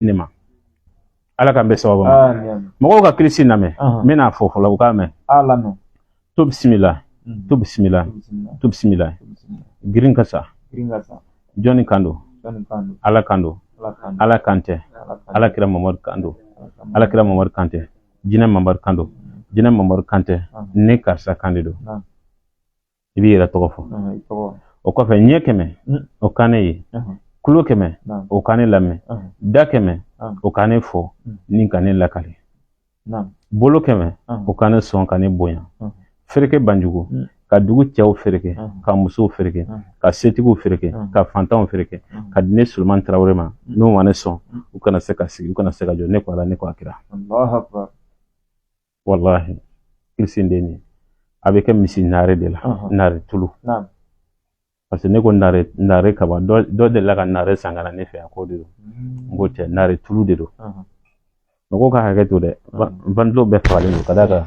nima ala kan be sawaba mo ko krisi name mena fo fo la ko me ala no to bismillah to bismillah to bismillah girin kasa joni kando ala kando ala kante ala kira mamad kando ala kira mamad kante jina mamad kando jina mamad kante ne karsa kandido ibi ra to fo o ko fe nyekeme o kane kulo keme o kane lame da keme o kane fo ni kane lakale bolo keme o kane son kane boya fereke banjugo ka dugu cɛw fereke ka musow fereke ka setigiw fereke ka fantanw fereke ka dine Sulman Traoré ma n'o ma ne sɔn u kana se ka sigi u kana se ka jɔ ne ko ala ne ko akira Allahu akbar wallahi kirisindeni a bɛ kɛ misi naare de la naare tulu parce que ne ko naare kaba dɔ delila ka naare san ka na ne fɛ a ko de don n ko tɛ naare tulu de don mɔgɔw ka hakɛ to dɛ ventilo bɛɛ fagalen don ka d'a kan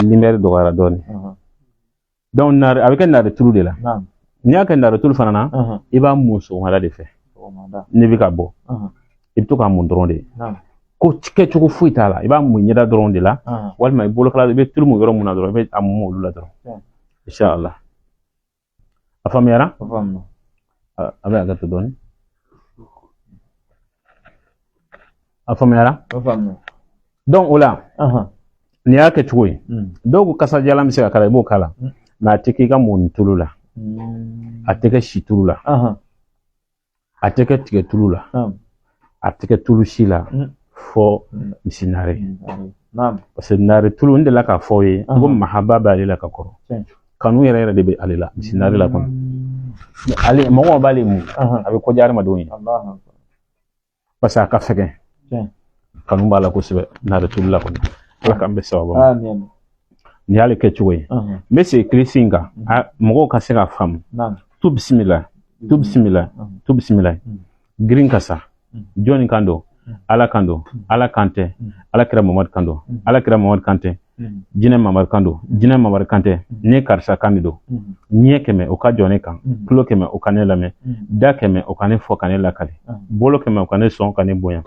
lumière dɔgɔyara dɔɔni donc naare a bɛ kɛ naare tulu de la n'i y'a kɛ naare tulu fana na i b'a mun sɔgɔmada de fɛ ne bɛ ka bɔ i bɛ to k'a mun dɔrɔn de ko kɛcogo foyi t'a la i b'a mun ɲɛda dɔrɔn de la walima i bolokala i bɛ tulu mun yɔrɔ mun na dɔrɔn i bɛ a mun olu la dɔrɔn inshallah a faamuyara a bɛ hakɛ to dɔɔni a faamuyara donc o la n'i y'a kɛ cogo ye dɔw ko kasajalan bɛ se ka kala i b'o kala mais a tɛ kɛ i ka mɔni tulu la a tɛ kɛ si tulu la a tɛ kɛ tigɛ tulu la a tɛ kɛ tulu si la fɔ misi naare parce que naare tulu n delila k'a fɔ aw ye ko mahaba b'ale la ka kɔrɔ kanu yɛrɛ yɛrɛ de bɛ ale la misi naare la kɔnɔ ale mɔgɔw b'ale mun a bɛ kɔdiya hadamadenw ye parce que a ka fɛgɛn kanu b'a la kosɛbɛ naare tulu la kɔnɔ ala k'an bɛ sababu ma ni y'ale kɛcogo ye n bɛ segin kirisi in kan mɔgɔw ka se ka faamu tu bisimila tu bisimila tu bisimila girin kasa jɔnni kan don ala kan don ala kan tɛ ala kira mamadu kan don ala kira mamadu kan tɛ jinɛ mamadu kan don jinɛ mamadu kan tɛ ne karisa kan de don ɲɛ kɛmɛ o ka jɔ ne kan tulo kɛmɛ o ka ne lamɛn da kɛmɛ o ka ne fɔ ka ne lakale bolo kɛmɛ o ka ne sɔn ka ne bonya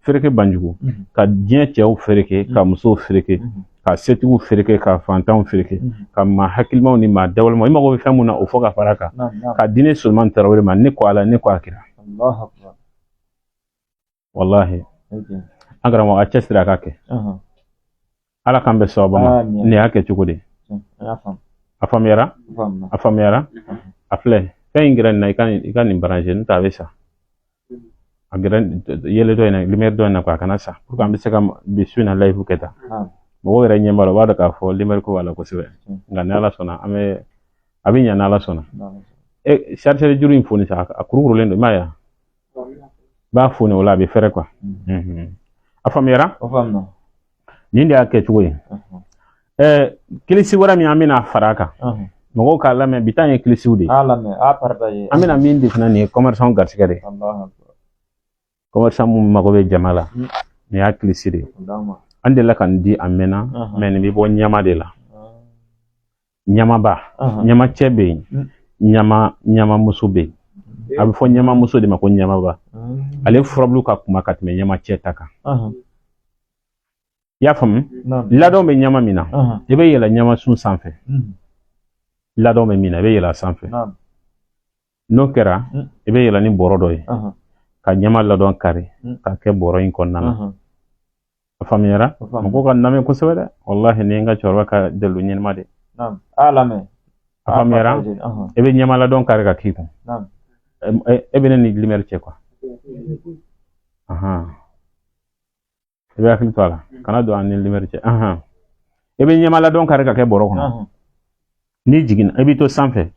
fereke banjugu ka diɲɛ cɛw fereke ka musow fereke ka setigiw fereke ka fantanw fereke ka maa hakilimaw ni maa dawalimaw i mago bɛ fɛn mun na o fɔ ka fara kan ka diinɛ Sulman Traoré ma ne ko ala ne ko akira wallahi an karamɔgɔ a cɛsiri a ka kɛ ala k'an bɛ sababu ma nin y'a kɛ cogo de a faamuyara a faamuyara a filɛ fɛn in gɛrɛ nin na i ka nin branché n'o tɛ a bɛ sa a gɛrɛ yɛlɛ dɔ in na lumière dɔ in na quoi a kana sa pour que an bɛ se ka bi su in na live kɛ tan mɔgɔw yɛrɛ ɲɛ b'a la u b'a dɔn k'a fɔ lumière ko b'a la kosɛbɛ nka ni ala sɔnna a bɛ ɲɛ ni ala sɔnna chargeur juru in foni sa a kurukurulen don i m'a ye b'a foni o la a bɛ fɛrɛ quoi a faamuyara nin de y'a kɛ cogo ye kilisi wɛrɛ min an bɛna fara a kan mɔgɔw k'a lamɛn bi tan ye kilisiw de ye an bɛna min de fana nin ye commerçant garisɛgɛ de ye commerçant mun mago bɛ jama la nin y'a kilisi de ye an delila ka nin di a mɛnna mais nin bɛ bɔ ɲama de la ɲamaba ɲama cɛ bɛ yen ɲama muso bɛ yen a bɛ fɔ ɲama muso de ma ko ɲamaba ale furabulu ka kuma ka tɛmɛ ɲama cɛ ta kan i y'a faamu ladɔn bɛ ɲama min na i bɛ yɛlɛ ɲamasun sanfɛ ladɔn bɛ min na i bɛ yɛlɛ a sanfɛ n'o kɛra i bɛ yɛlɛ ni bɔrɔ dɔ ye ka ɲama ladɔn kari ka kɛ bɔrɔ in kɔnɔna na a faamuyara mɔgɔw ka lamɛn kosɛbɛ dɛ wallahi ni n ka cɛkɔrɔba ka dalilu ɲɛnama de a faamuyara i bɛ ɲama ladɔn kari ka k'i kun e bɛ ne ni lumière cɛ quoi i bɛ hakili to a la kana don an ni lumière cɛ i bɛ ɲama ladɔn kari ka kɛ bɔrɔ kɔnɔ n'i jiginna i bɛ to sanfɛ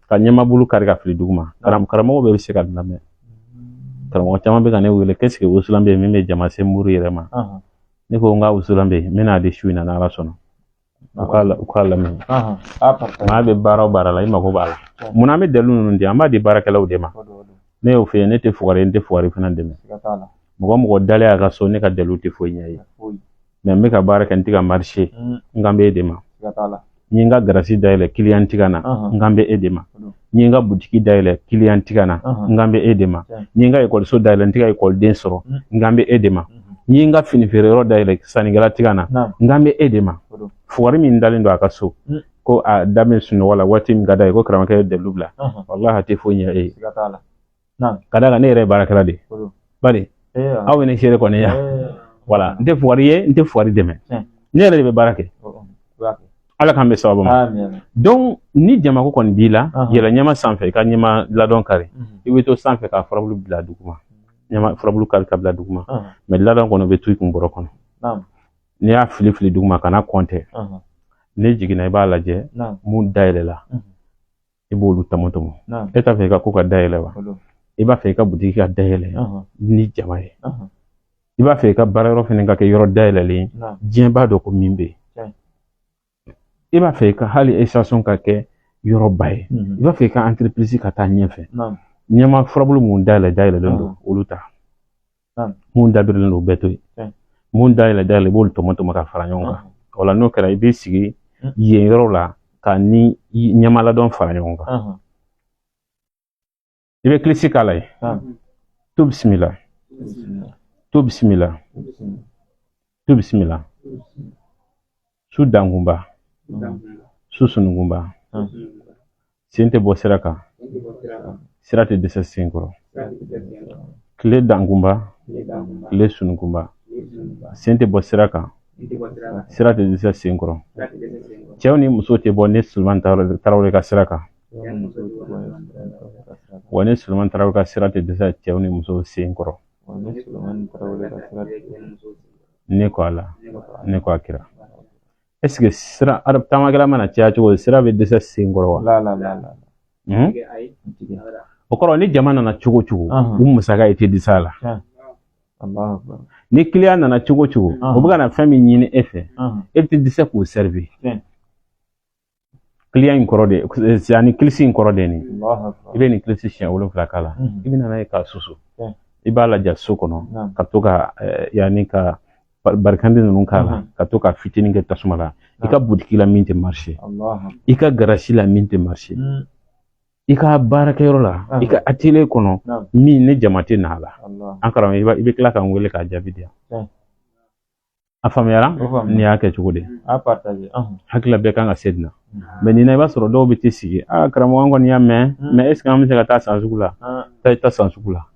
ka ɲama bulu kari ka fili duguma karamɔgɔ bɛɛ bɛ se ka lamɛn karamɔgɔ caman bɛ ka ne wele qu'est-ce que wusulan bɛ yen min bɛ jama se muru yɛrɛ ma ne ko n ka wusulan bɛ yen n bɛna di su in na n'ala sɔnna u k'a lamɛn maa bɛ baara o baara la i mago b'a la munna an bɛ dalilu ninnu di an b'a di baarakɛlaw de ma ne y'o f'i ye ne tɛ fugari n tɛ fugari fana dɛmɛ mɔgɔ mɔgɔ dalen a ka so ne ka dalilu tɛ foyi ɲɛ ye mais n bɛ ka baara kɛ n tɛ ka marché n kan bɛ e de ma n ye n ka garasi dayɛlɛ client tɛ ka na n kan bɛ e de ma ni nga boutique dayɛlɛ client tigana ngambe edema ni nga école so dayɛlɛ ntiga école den sɔrɔ ngambe edema ni nga fini feere yɔrɔ dayɛlɛ sannikɛla tigana ngambe edema fugari min dalen don a ka so ko a daminɛ sunɔgɔ la waati min ka d'a ye ko karamɔgɔkɛ ye dalilu bila wallahi a tɛ foyi ɲɛ e ye ka d'a kan ne yɛrɛ ye baarakɛla de bari aw ye ne seere kɔni ya voilà n tɛ fugari ye n tɛ fugari dɛmɛ ne yɛrɛ de bɛ baara kɛ ala k'an bɛ sababu ma donc ni jamako kɔni b'i la yɛlɛ ɲɛma sanfɛ i ka ɲɛma ladɔn kari i bɛ to sanfɛ ka furabulu bila duguma ɲɛma furabulu kari ka bila duguma mais ladɔn kɔnɔ bɛ to i kun bɔrɔ kɔnɔ n'i y'a fili fili duguma kana kɔntɛ ne jiginna i b'a lajɛ mun dayɛlɛ la i b'olu tɔmɔ e t'a fɛ i ka ko ka dayɛlɛ wa i b'a fɛ i ka butigi ka dayɛlɛ ni jama ye i b'a fɛ i ka baara yɔrɔ fana ka kɛ yɔrɔ dayɛlɛlen diɲɛ b'a dɔn ko min bɛ yen i b'a fɛ i ka hali station ka kɛ yɔrɔ ba ye i b'a fɛ i ka entreprise ka taa ɲɛfɛ ɲɛma furabulu mun dayɛlɛlen don olu ta mun dabirilen don bɛɛ to yen mun dayɛlɛ i b'olu tɔmɔ ka fara ɲɔgɔn kan o la n'o kɛra i b'i sigi yen yɔrɔ la ka ni ɲɛma ladɔn fara ɲɔgɔn kan i bɛ kilisi k'a la ye to bisimila to bisimila to bisimila su dankunba su sunukunba sen tɛ bɔ sira kan sira tɛ dɛsɛ sen kɔrɔ tile dankunba tile sunukunba sen tɛ bɔ sira kan sira tɛ dɛsɛ sen kɔrɔ cɛw ni muso tɛ bɔ ne Sulemani Tarawele ka sira kan wa ne Sulemani Tarawele ka sira tɛ dɛsɛ cɛw ni muso sen kɔrɔ ne ko ala ne ko a kira est-ce que sira tamakɛla mana caya cogo di sira bɛ dɛsɛ sen kɔrɔ wa o kɔrɔ ni jama nana cogo cogo u musaka i tɛ disa la ni client nana cogo cogo o bɛ ka na fɛn min ɲini e fɛ e tɛ dɛsɛ k'o servir client in kɔrɔ de c'est ani kilisi in kɔrɔ de ni i bɛ nin kilisi siɲɛ 7 k'a la i bɛ nana ye k'a susu i b'a lajɛ so kɔnɔ ka to ka yanni ka barikandi ninnu k'a la ka to ka fitinin kɛ tasuma la i ka butiki la min tɛ marché i ka garasi la min tɛ marché i ka baarakɛyɔrɔ la i ka atelier kɔnɔ min ne jama tɛ n'a la an karamɔgɔ i bɛ tila k'an wele k'a jaabi di yan a faamuyara ni y'a kɛ cogo di hakilila bɛɛ kan ka se nin na mais nin na i b'a sɔrɔ dɔw bɛ t'i sigi karamɔgɔ an kɔni y'a mɛn mais est ce que an bɛ se ka taa san sugu la taa i ta san sugu la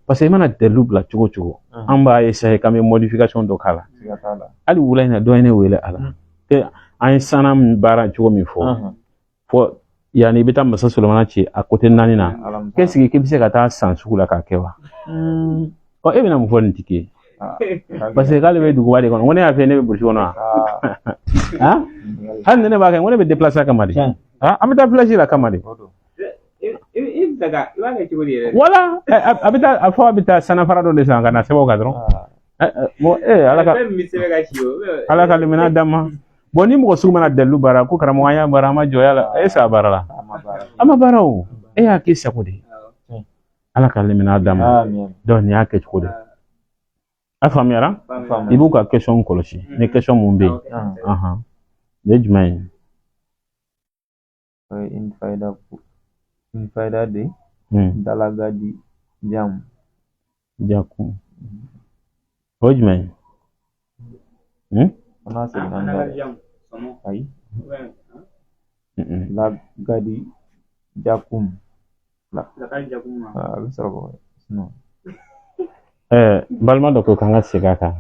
parce que i mana dalilu bila cogo cogo an b'a essayer k'an bɛ modification dɔ k'a la hali wula in na dɔ ye ne wele a la an ye sana baara cogo min fɔ yanni i bɛ taa masa Sulemana ci a côté 4 na qu'est ce que k'i bɛ se ka taa san sugu la k'a kɛ wa e bɛna mun fɔ nin tigi ye parce que k'ale bɛ duguba de kɔnɔ ko ne y'a fɛ ne bɛ burusi kɔnɔ wa hali ni ne b'a kɛ ko ne bɛ déplacer a kama de an bɛ taa village la kama de wala a bɛ taa a fɔ a bɛ taa sanafara dɔ de san ka na sɛbɛnw kan dɔrɔn bon ala ka limina d'a ma bon ni mɔgɔ sugu mana dalilu baara ko karamɔgɔ an y'a baara an ma jɔya la e sa baara la an ma baara o e y'a k'i sago de ala ka limina d'a ma donc nin y'a kɛ cogo de a faamuyara i b'u ka question kɔlɔsi ni question mun bɛ yen nin ye jumɛn ye Infaida de dalagadi jam jakun o jumɛn ye ana sebenarnya ai lagadi jakum lagadi jakum bisa kok no balma dɔ ko k'an ka segin a kan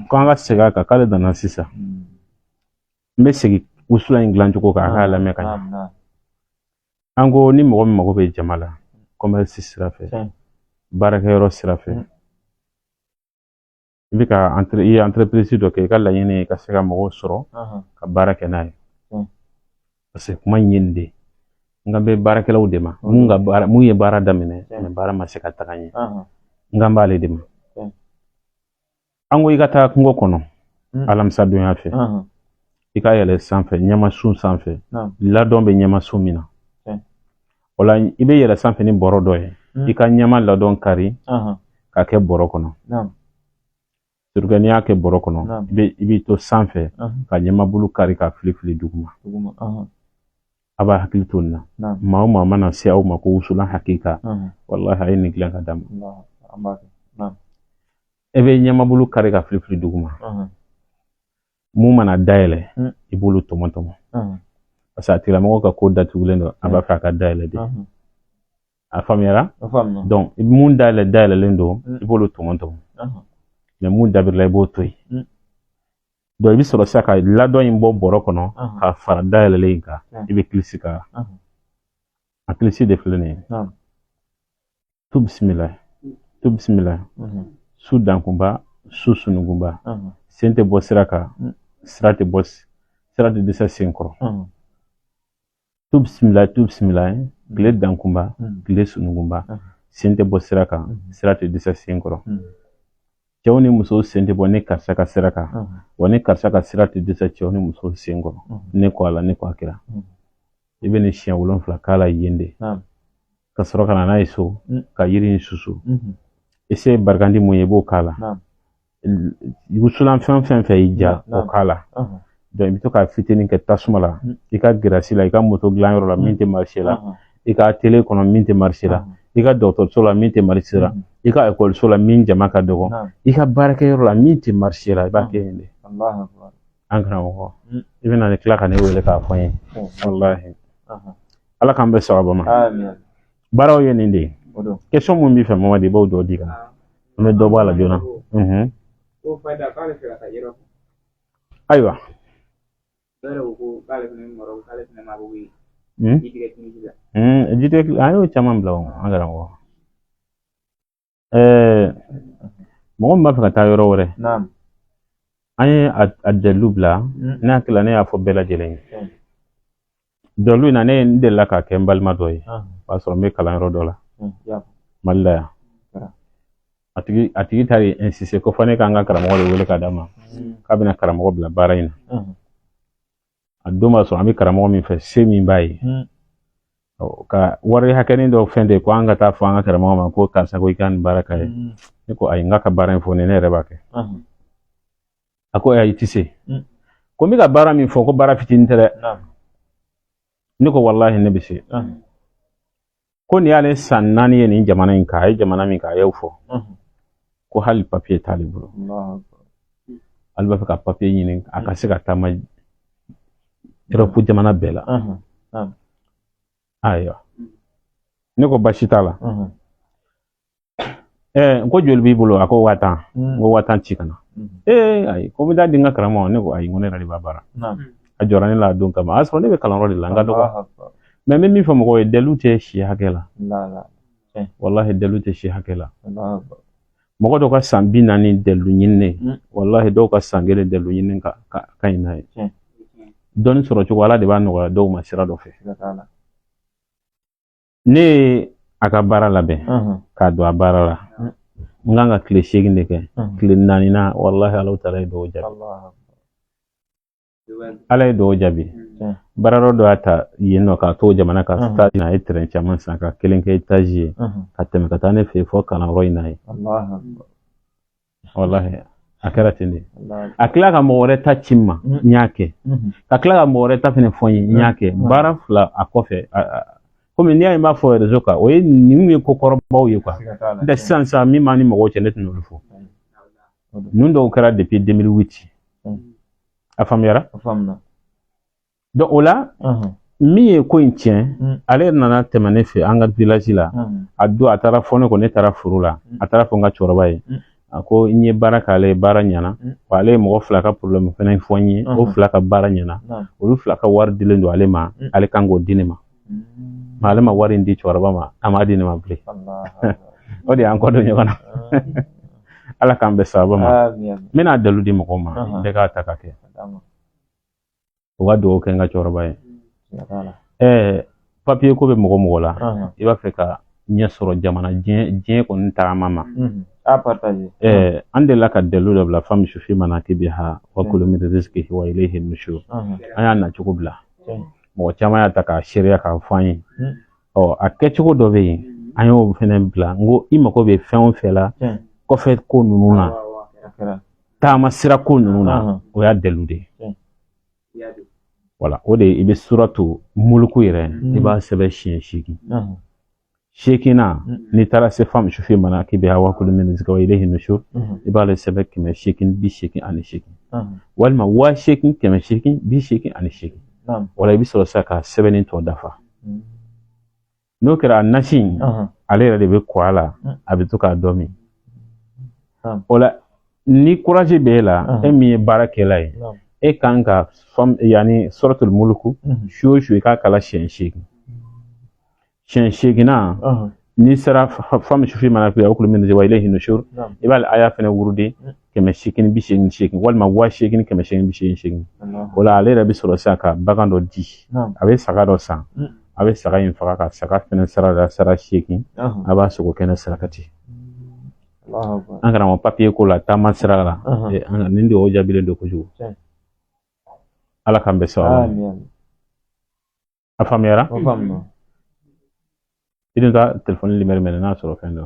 ko an ka segin a kan k'ale nana sisan n bɛ segin usula in dilan cogo kan a k'a lamɛn ka ɲɛ an ko ni mɔgɔ min mago bɛ jama la commerce sira fɛ baarakɛyɔrɔ sira fɛ i bɛ ka i ye entreprise dɔ kɛ i ka laɲini ye ka se ka mɔgɔw sɔrɔ ka baara kɛ n'a ye parce que kuma in ye nin de n ka bɛ baarakɛlaw de ma mun ye baara daminɛ mais baara ma se ka taga ɲɛ n kan b'ale de ma an ko i ka taa kungo kɔnɔ alamisa donya fɛ i ka yɛlɛ sanfɛ ɲɛmasun sanfɛ ladɔn bɛ ɲɛmasun min na o la i bɛ yɛlɛ sanfɛ ni bɔrɔ dɔ ye i ka ɲɛma ladɔn kari ka kɛ bɔrɔ kɔnɔ surtout n'i y'a kɛ bɔrɔ kɔnɔ i b'i to sanfɛ ka ɲɛmabulu kari ka fili duguma a b'a hakili to nin na maa o maa mana se aw ma ko wusulan hakika wallahi a ye nin dilan ka d'a ma e bɛ ɲɛmabulu kari ka fili duguma mun mana dayɛlɛ i b'olu tɔmɔ parce que a tigilamɔgɔ ka ko datugulen don a b'a fɛ a ka dayɛlɛ de a faamuyara donc mun dayɛlɛlen don i b'olu tɔmɔ mais mun dabirila i b'o to yen donc i bɛ sɔrɔ sisan ka ladɔn in bɔ bɔrɔ kɔnɔ ka fara dayɛlɛlen in kan i bɛ kilisi ka a kilisi de filɛ nin ye tu bisimilayi su dankunba su sunugunba sen tɛ bɔ sira kan sira tɛ dɛsɛ sen kɔrɔ tu bisimilayi tile dankunba tile sunugunba sen tɛ bɔ sira kan sira tɛ dɛsɛ sen kɔrɔ cɛw ni musow sen tɛ bɔ ni karisa ka sira kan wa ni karisa ka sira tɛ dɛsɛ cɛw ni musow sen kɔrɔ ne ko a la ne ko a kɛra i bɛ nin siɲɛ 7 k'a la yen de ka sɔrɔ ka na n'a ye so ka yiri in susu i se barikandi mun ye i b'o k'a la wusulan fɛn fɛn y'i ja o k'a la donc i bɛ to ka fitinin kɛ tasuma la i ka girasi la i ka moto dilanyɔrɔ la min tɛ marché la i ka télé kɔnɔ min tɛ marché la i ka dɔgɔtɔrɔso la min tɛ marché la i ka ekɔliso la min jama ka dɔgɔ i ka baarakɛyɔrɔ la min tɛ marché la i b'a kɛ yen de an karamɔgɔ i bɛna ne tila ka ne wele k'a fɔ n ye wallahi ala k'an bɛ sababa ma baaraw ye nin de ye question mun b'i fɛ Mamadi i b'o dɔ di kan an bɛ dɔ bɔ a la joona ayiwa an y'o caman bila an karamɔgɔ mɔgɔ min b'a fɛ ka taa yɔrɔ wɛrɛ an ye a dalilu bila ne hakili la ne y'a fɔ bɛɛ lajɛlen ye dalilu in na ne delila k'a kɛ n balima dɔ ye o b'a sɔrɔ n bɛ kalanyɔrɔ dɔ la Mali la yan a tigi taara insisté ko fɔ ne k'an ka karamɔgɔ de wele ka d'a ma k'a bɛna karamɔgɔ bila baara in na a don b'a sɔrɔ an bɛ karamɔgɔ min fɛ se min b'a ye ka wari hakɛnin dɔ fɛn de ko an ka taa fɔ an ka karamɔgɔ ma ko karisa ko i ka nin baara k'a ye ne ko ayi n k'a ka baara in fɔ ne yɛrɛ b'a kɛ a ko ayi i tɛ se ko n bɛ ka baara min fɔ ko baara fitinin tɛ dɛ ne ko wallahi ne bɛ se ko nin y'ale san 4 ye nin jamana in kan a ye jamana min kan a y'o fɔ ko hali papiye t'ale bolo ale b'a fɛ ka papiye ɲini a ka se ka taama Europe jamana bɛɛ la ayiwa ne ko basi t'a la n ko joli b'i bolo a ko 5000 n ko 5000 ci kana ayi ko n bɛ taa di n ka karamɔgɔ ne ko ayi n ko ne yɛrɛ de b'a baara a jɔra ne la a don kama a y'a sɔrɔ ne bɛ kalanyɔrɔ de la n ka dɔgɔ mais n bɛ min fɔ mɔgɔw ye dalilu tɛ si hakɛ la wallahi dalilu tɛ si hakɛ la mɔgɔ dɔw ka san 40 dalilu ɲininen wallahi dɔw ka san 1 dalilu ɲininen ka ɲi n'a ye dɔnni sɔrɔ cogo ala de b'a nɔgɔya dɔw ma sira dɔ fɛ ne ye a ka baara labɛn k'a don a baara la n kan ka tile 8 de kɛ tile 4nan wallahi ala taala ye dɔw jaabi ala ye dɔw jaabi baara dɔ y'a ta yen nɔ k'a to jamana ka stage na a ye terrain caman san ka kelen kɛ étage ye ka tɛmɛ ka taa ne fɛ yen fɔ kalanyɔrɔ in na ye wallahi a kɛra ten de a tila ka mɔgɔ wɛrɛ ta ci n ma n y'a kɛ ka tila ka mɔgɔ wɛrɛ ta fɛnɛ fɔ n ye n y'a kɛ baara 2 a kɔfɛ komi n'i y'a ye n b'a fɔ réseau kan o ye ninnu ye kokɔrɔbaw ye quoi n tɛ sisan min b'an ni mɔgɔw cɛ ne tɛna olu fɔ ninnu dɔw kɛra depuis 2008 a faamuyara donc o la min ye ko in tiɲɛ ale nana tɛmɛ ne fɛ an ka village la a don a taara fɔ ne ko ne taara foro la a taara fɔ n ka cɛkɔrɔba ye a ko n ye baara k'ale ye baara ɲɛna wa ale ye mɔgɔ 2 ka problème fɛnɛ fɔ n ye o 2 ka baara ɲɛna olu 2 ka wari dilen don ale ma ale kan k'o di ne ma mais ale ma wari in di cɛkɔrɔba ma a m'a di ne ma bilen o de y'an kɔ don ɲɔgɔn na ala k'an bɛ sababa ma n bɛna dalilu di mɔgɔw ma bɛɛ k'a ta ka kɛ o ka dugawu kɛ n ka cɛkɔrɔba ye papiye ko bɛ mɔgɔ mɔgɔ la i b'a fɛ ka ɲɛ sɔrɔ jamana diɲɛ kɔni taama ma an delila ka dalilu dɔ bila famille fi mana kibiha wa kullu min rizqihi wa ilayhi nushur an y'a nacogo bila mɔgɔ caman y'a ta k'a seereya k'a fɔ an ye a kɛcogo dɔ bɛ yen an y'o fɛnɛ bila n ko i mago bɛ fɛn o fɛn la kɔfɛ ko ninnu na taama sira ko ninnu na o y'a dalilu de voilà o de i bɛ suratu mulku yɛrɛ i b'a sɛbɛn siɲɛ 8 8 n'i taara se fam sufi mana k'i bɛ hawa kulu min zika wa ilayhi nushur i b'a sɛbɛn 888 walima 888 wala i bɛ sɔrɔ sa ka sɛbɛnni tɔ dafa n'o kɛra nasi ale yɛrɛ de bɛ kɔ a la a bɛ to k'a dɔ min o la ni courage b'e la e min ye baarakɛla ye e kan ka yani suratul mulku su i k'a kala siɲɛ 8 na ni sera fam sufi mana k'i bɛ min wa ilayhi nushur i b'a aya fana wurudi 888 walima 888 o la ale yɛrɛ bɛ sɔrɔ sa ka bagan dɔ di a bɛ saga dɔ san a bɛ saga in faga ka saga fɛnɛ sara 8 a b'a sogo kɛnɛ sarakati an karamɔgɔ papiye ko la taama sira la nin de o jaabilen don kojugu ala k'an bɛ sababu a faamuyara i dun ta telefɔni limɛri minɛ n'a sɔrɔ fɛn dɔ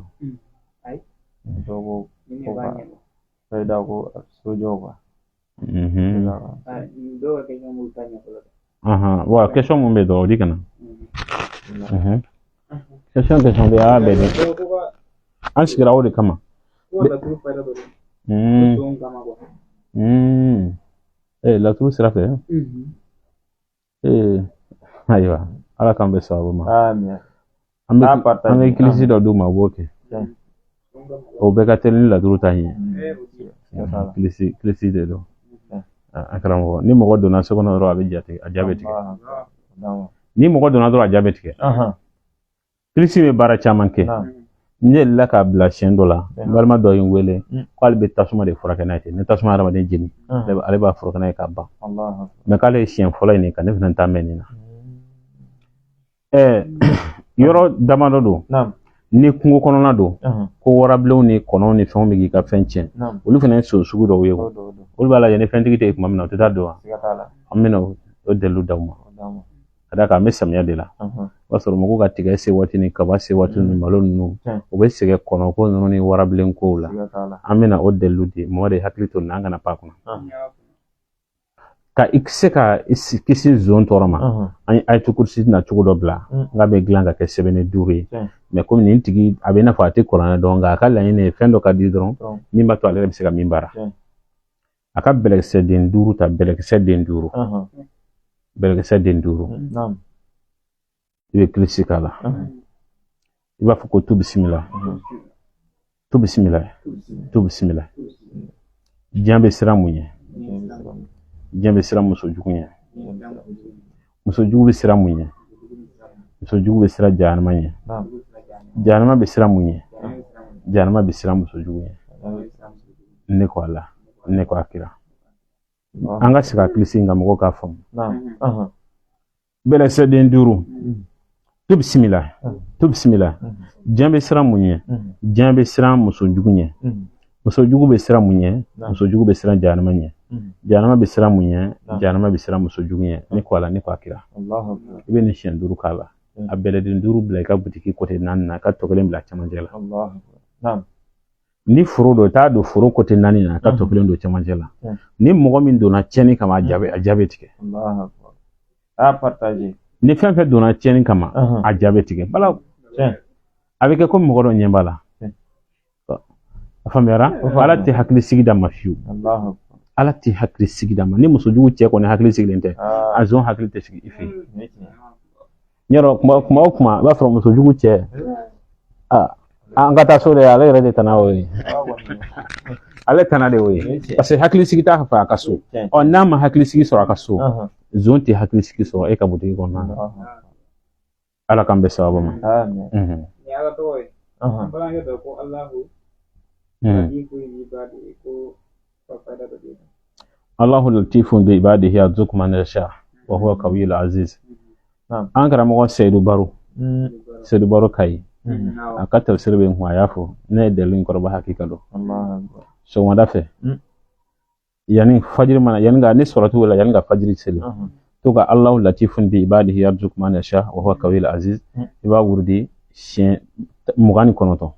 wa question mun bɛ dɔrɔn o di kana question bɛ a bɛɛ dɛ an sigira o de kama laturu sira fɛ ayiwa ala k'an bɛ sababu ma an bɛ kilisi dɔ d'u ma o b'o kɛ o bɛɛ ka teli ni laturu ta in ye kilisi de don a karamɔgɔ ni mɔgɔ donna so kɔnɔ dɔrɔn a bɛ a jaabi tigɛ ni mɔgɔ donna dɔrɔn a jaabi tigɛ kilisi bɛ baara caman kɛ n yɛlɛla k'a bila siɲɛ dɔ la n balima dɔ ye n wele k'ale bɛ tasuma de furakɛ n'a ye ten ni tasuma hadamaden jeni ale b'a furakɛ n'a ye k'a ban mɛ k'ale ye siɲɛ fɔlɔ ye nin kan ne fana t'a mɛn nin na yɔrɔ damadɔ don ni kungo kɔnɔna don ko warabilenw ni kɔnɔw ni fɛnw bɛ k'i ka fɛn tiɲɛ olu fana ye so sugu dɔw ye olu b'a lajɛ ni fɛntigi tɛ yen tuma min na o tɛ taa don wa an bɛna o dalilu d'aw ma ka d'a kan an bɛ samiya de la o b'a sɔrɔ mɔgɔw ka tigɛ se waati ni kaba se waati ni malo ninnu o bɛ sɛgɛn kɔnɔko ninnu ni warabilen kow la an bɛna o dalilu di mɔgɔ de hakili to nin na an kana pan kɔnɔ ka i se ka kisi zon tɔɔrɔ ma an ye ayatul kursi na cogo dɔ bila nka bɛ dilan ka kɛ sɛbɛnni 5 ye mɛ komi nin tigi a bɛ i n'a fɔ a tɛ kuranɛ dɔn nka a ka laɲini ye fɛn dɔ ka di dɔrɔn min b'a to ale yɛrɛ bɛ se ka min baara a ka bɛlɛkisɛ den 5 ta bɛlɛkisɛ den 5 bɛlɛkisɛ den 5 i bɛ kilisi k'a la i b'a fɔ ko tu bisimila tu bisimila tu bisimila diɲɛ bɛ siran mun ye diɲɛ bɛ siran muso jugu ɲɛ muso jugu bɛ siran mun ye muso jugu bɛ siran jahanama ɲɛ jahanama bɛ siran mun ye jahanama bɛ siran muso jugu ɲɛ ne ko ala ne ko akira an ka sigi a kilisi nka mɔgɔw k'a faamu bɛlɛkisɛ den 5 tu bisimila tu bisimila diɲɛ bɛ siran mun ye diɲɛ bɛ siran muso jugu ɲɛ muso jugu bɛ siran mun ye muso jugu bɛ siran jahanama ɲɛ jahanama bɛ siran mun ye jahanama bɛ siran muso jugu ɲɛ ne ko ala ne ko akira i bɛ nin siɲɛ 5 k'a la a bɛlɛden 5 bila i ka butiki côté 4 na ka tɔ kelen bila cɛmancɛ la ni foro don t'a don foro côté 4 na ka tɔ kelen don cɛmancɛ la ni mɔgɔ min donna tiɲɛni kama a jaabi tigɛ ni fɛn fɛn donna tiɲɛni kama a jaabi tigɛ bala a bɛ kɛ ko mɔgɔ dɔ ɲɛ b'a la a faamuyara ala tɛ hakili sigi d'a ma fiyewu ala tɛ hakili sigi d'a ma ni muso jugu cɛ kɔni hakili sigilen tɛ a zɔn hakili tɛ sigi i fɛ yen ɲɛrɔ kuma o kuma i b'a sɔrɔ muso jugu cɛ an ka taa so de ale yɛrɛ de tana o ye ale tana de o ye parce que hakili sigi t'a fɛ a ka so n'a ma hakili sigi sɔrɔ a ka so zɔn tɛ hakili sigi sɔrɔ e ka butigi kɔnɔna na ala k'an bɛ sababu ma Allahu latifun bi ibadihi yarzuqu man yasha wa huwa qawiyyul aziz an karamɔgɔ Seydou Baro Kayi a ka tafsir bɛ a y'a fɔ ne ye dalilin kɔrɔba hakika dɔn sɔgɔmada fɛ yani fajiri mana yani ka ne sɔrɔtu la yani ka fajiri seli to ka Allahu latifun bi ibadihi yarzuqu man yasha wa huwa qawiyyul aziz i b'a wurudi siɲɛ 29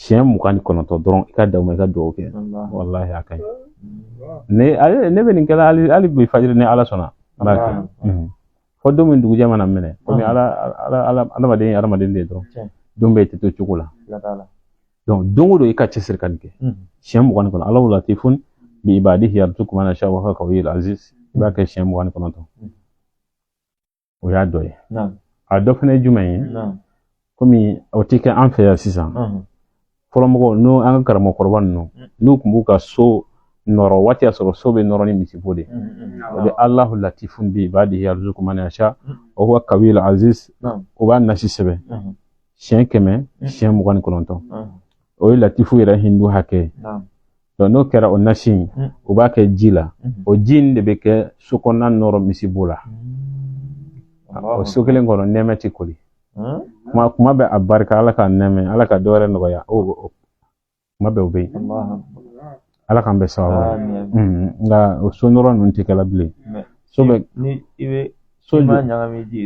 siɲɛ 29 dɔrɔn i ka da i ka dugawu kɛ wallahi a ka ɲi ne bɛ nin kɛla hali bi fajiri ni ala sɔnna b'a kɛ fo don min dugujɛ mana minɛ komi adamaden ye adamaden de ye dɔrɔn don bɛɛ tɛ to cogo la donc don o don i ka cɛsiri ka nin kɛ siɲɛ 29 Allahu latifun bi ibadihi yarzuqu man yasha'u wa huwa al-qawiyyul aziz i b'a kɛ siɲɛ 29 o y'a dɔ ye a dɔ fana ye jumɛn ye komi o tɛ kɛ an fɛ yan sisan fɔlɔmɔgɔw n'o an ka karamɔgɔkɔrɔba ninnu n'u tun b'u ka so nɔrɔ waati y'a sɔrɔ so bɛ nɔrɔ ni misibo de o bɛ Allahu latifun bi ibadihi yarzuqu man yasha'u wa huwa al-qawiyyul aziz o b'a nasi sɛbɛn siɲɛ 100 siɲɛ 29 o ye latifu yɛrɛ hindu hakɛ donc n'o kɛra o nasi o b'a kɛ ji la o ji in de bɛ kɛ so kɔnɔna nɔrɔ misibo la o so kelen kɔnɔ nɛmɛ tɛ koli kuma bɛ a barika ala ka nɛmɛ ala ka dɔwɛrɛ nɔgɔya kuma bɛ o bɛ yen ala k'an bɛ sababu nka o so nɔrɔ ninnu tɛ kɛla bilen so bɛ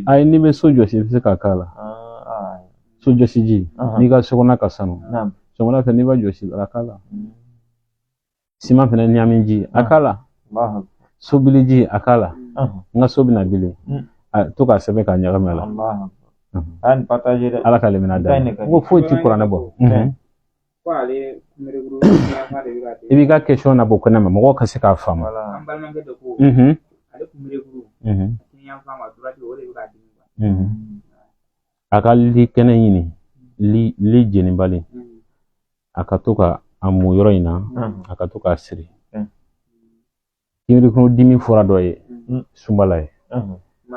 ayi n'i bɛ so jɔsi i bɛ se k'a k'a la so jɔsi ji n'i ka so kɔnɔna ka sanu sɔgɔmada fɛ n'i b'a jɔsi a k'a la siman fɛnɛ ɲami ji a k'a la sobili ji a k'a la n ka so bɛna bilen to k'a sɛbɛn k'a ɲagami a la ala k'ale minɛ da n ko foyi tɛ kuranɛ bɔ i b'i ka question nabɔ kɛnɛ ma mɔgɔw ka se k'a faamu a ka li kɛnɛ ɲini li jenibali a ka to ka a mun yɔrɔ in na a ka to k'a siri kinbiri dimi fura dɔ ye sunbala ye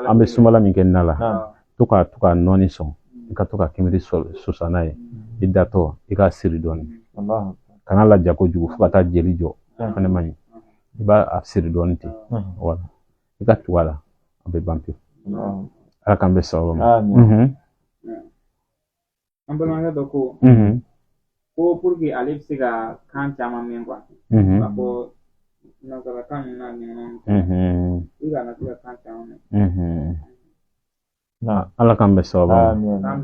an bɛ sunbala min kɛ na la to k'a nɔɔni sɔn i ka to ka kinbiri sosa n'a ye i datɔ i k'a siri dɔɔni kana laja kojugu fo ka taa jeli jɔ fana man ɲi i b'a siri dɔɔni ten wala i ka tugu a la a bɛ ban pewu ala k'an bɛ sababu ma an balimakɛ dɔ ko pour que ale bɛ se ka kan caman mɛn quoi a fɔ nanzarakan ninnu n'a ɲɔgɔnnaw i kana se ka kan caman mɛn ala k'an bɛ sababu ma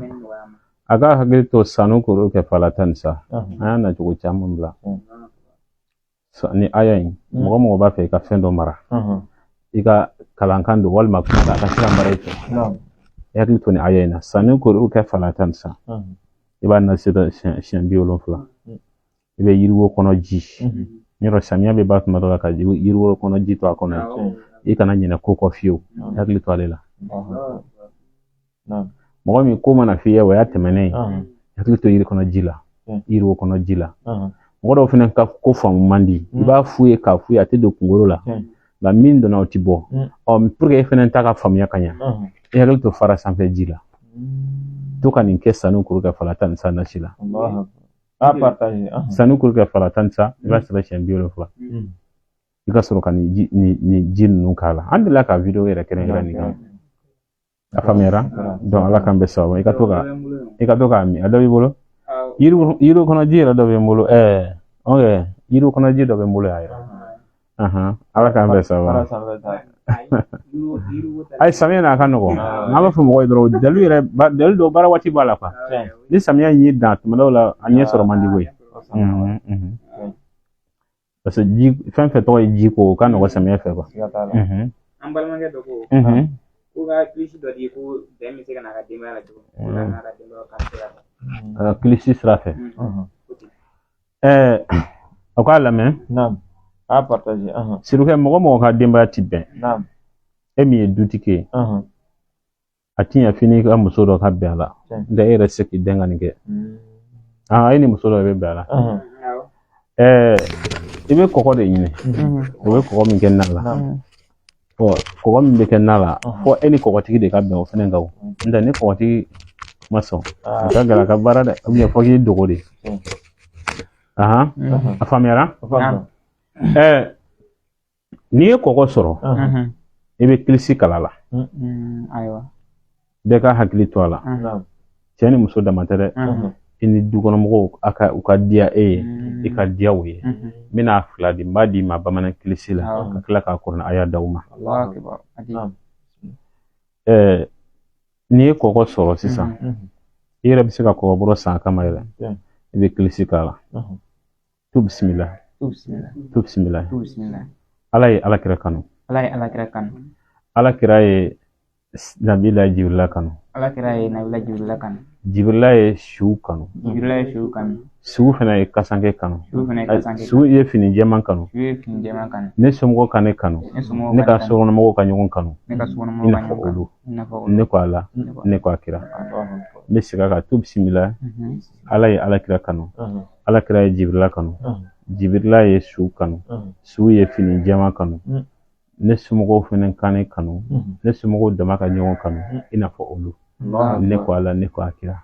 a ka hakili to sanu koro kɛ falatan sa an y'a nacogo caman bila ni aya in mɔgɔ mɔgɔ b'a fɛ i ka fɛn dɔ mara i ka kalankan don walima kuma a ka se ka mara i fɛ i hakili to ni aya in na sanu koro kɛ falatan sa i b'a nasi da siɲɛ 70 i bɛ yiriwo kɔnɔ ji yɔrɔ samiya bɛ ba tuma dɔ la ka yiriwo kɔnɔ ji to a kɔnɔ i kana ɲinɛ ko kɔ fiyewu i hakili to ale la mɔgɔ min ko mana f'i ye o y'a tɛmɛnen i hakili to yiri kɔnɔ ji la yiriwo kɔnɔ ji la mɔgɔ dɔw fana ka ko faamu man di i b'a f'u ye k'a f'u ye a tɛ don kunkolo la nka min donna o tɛ bɔ pour que e fana ta ka faamuya ka ɲa i hakili to fara sanfɛ ji la to ka nin kɛ sanu kuru kɛ falatan sa nasi la sanu kuru kɛ falatan sa i b'a sɛbɛn siɲɛ 70 i ka sɔrɔ ka nin ji ninnu k'a la an delila ka video yɛrɛ kɛrɛnkɛrɛn nin kan a faamuyara donc ala k'an bɛ sababu i ka to k'a min a dɔ b'i bolo yiriw kɔnɔ ji yɛrɛ dɔ bɛ n bolo yiriw kɔnɔ ji dɔ bɛ n bolo y'a yɛrɛ ala k'an bɛ sababu ayi samiya n'a ka nɔgɔn n'an b'a fɔ mɔgɔw ye dɔrɔn dalu dɔw baara waati b'a la quoi ni samiya y'i dan tuma dɔw la a ɲɛ sɔrɔ man di koyi parce que ji fɛn fɛn tɔgɔ ye ji ko o ka nɔgɔn samiya fɛ quoi an balimakɛ dɔ ko ko ka kilisi dɔ di ko bɛn bɛ se ka n'a ka denbaya la cogo min kilisi sira fɛ aw k'a lamɛn sirikɛ mɔgɔ mɔgɔ ka denbaya ti bɛn e min ye dutigi ye a ti ɲa fini ka muso dɔ ka bɛn a la nka e yɛrɛ se k'i den ka nin kɛ e ni muso dɔ bɛ bɛn a la i bɛ kɔgɔ de ɲini o bɛ kɔgɔ min kɛ na la kɔgɔ min bɛ kɛ na la fɔ e ni kɔgɔtigi de ka bɛn o fɛnɛ kan n'o ni kɔgɔtigi ma sɔn a ka gɛlɛ a ka baara dɛ fɔ k'i dogo de a faamuyara n'i ye kɔgɔ sɔrɔ i bɛ kilisi kala la bɛɛ ka hakili to a la cɛ ni muso dama tɛ dɛ i ni dukɔnɔmɔgɔw u ka diya e ye i ka diya o ye n bɛna fila di n b'a di ma bamanan kilisi la ka tila k'a kɔrɔ a y'a d'aw ma n'i ye kɔgɔ sɔrɔ sisan i yɛrɛ bɛ se ka kɔgɔbɔrɔ san a kama yɛrɛ ibe kilisi kala tu bismillah tu bismillah ala ye ala kira kanu ala kira ye nabila jibrila kanu jibrila ye su kanu su fana ye kasanke kanu su ye fini jɛman kanu ne somɔgɔ ka ne kanu ne ka sokɔnɔmɔgɔw ka ɲɔgɔn kanu i n'a fɔ olu ne ko ala ne ko a kira n bɛ segin a kan tu bisimila ala ye ala kira kanu ala kira ye jibrila kanu jibrila ye su kanu su ye fini jɛman kanu ne somɔgɔw fana ka ne kanu ne somɔgɔw dama ka ɲɔgɔn kanu i n'a fɔ olu ne ko ala ne ko a kira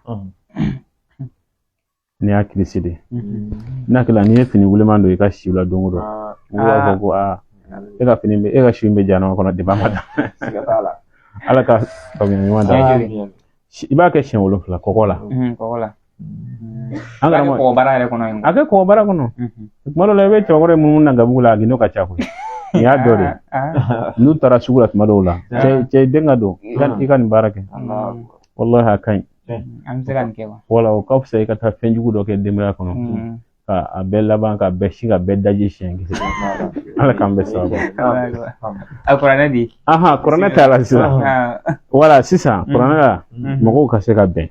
ne y'a kilisi de n'a kɛla n'i ye fini wuliman don i ka siw la don o don u b'a fɔ ko e ka fini e ka siw bɛ janama kɔnɔ de b'a ma da ala ka faamuya ɲuman da i b'a kɛ siɲɛ 7 kɔgɔ la an ka kɔgɔbara yɛrɛ kɔnɔ a kɛ kɔgɔbara kɔnɔ tuma dɔw la i bɛ cɛkɔrɔba minnu na gabugu la a gindo ka ca koyi nin y'a dɔ de n'u taara sugu la tuma dɔw la cɛ den ka don i ka nin baara kɛ wallahi a ka ɲi wala o ka fisa i ka taa fɛn jugu dɔ kɛ denbaya kɔnɔ ka bɛɛ laban ka bɛɛ si ka bɛɛ daji siɲɛ kelen ala k'an bɛɛ sababu kuranɛ t'a la sisan wala sisan kuranɛ la mɔgɔw ka se ka bɛn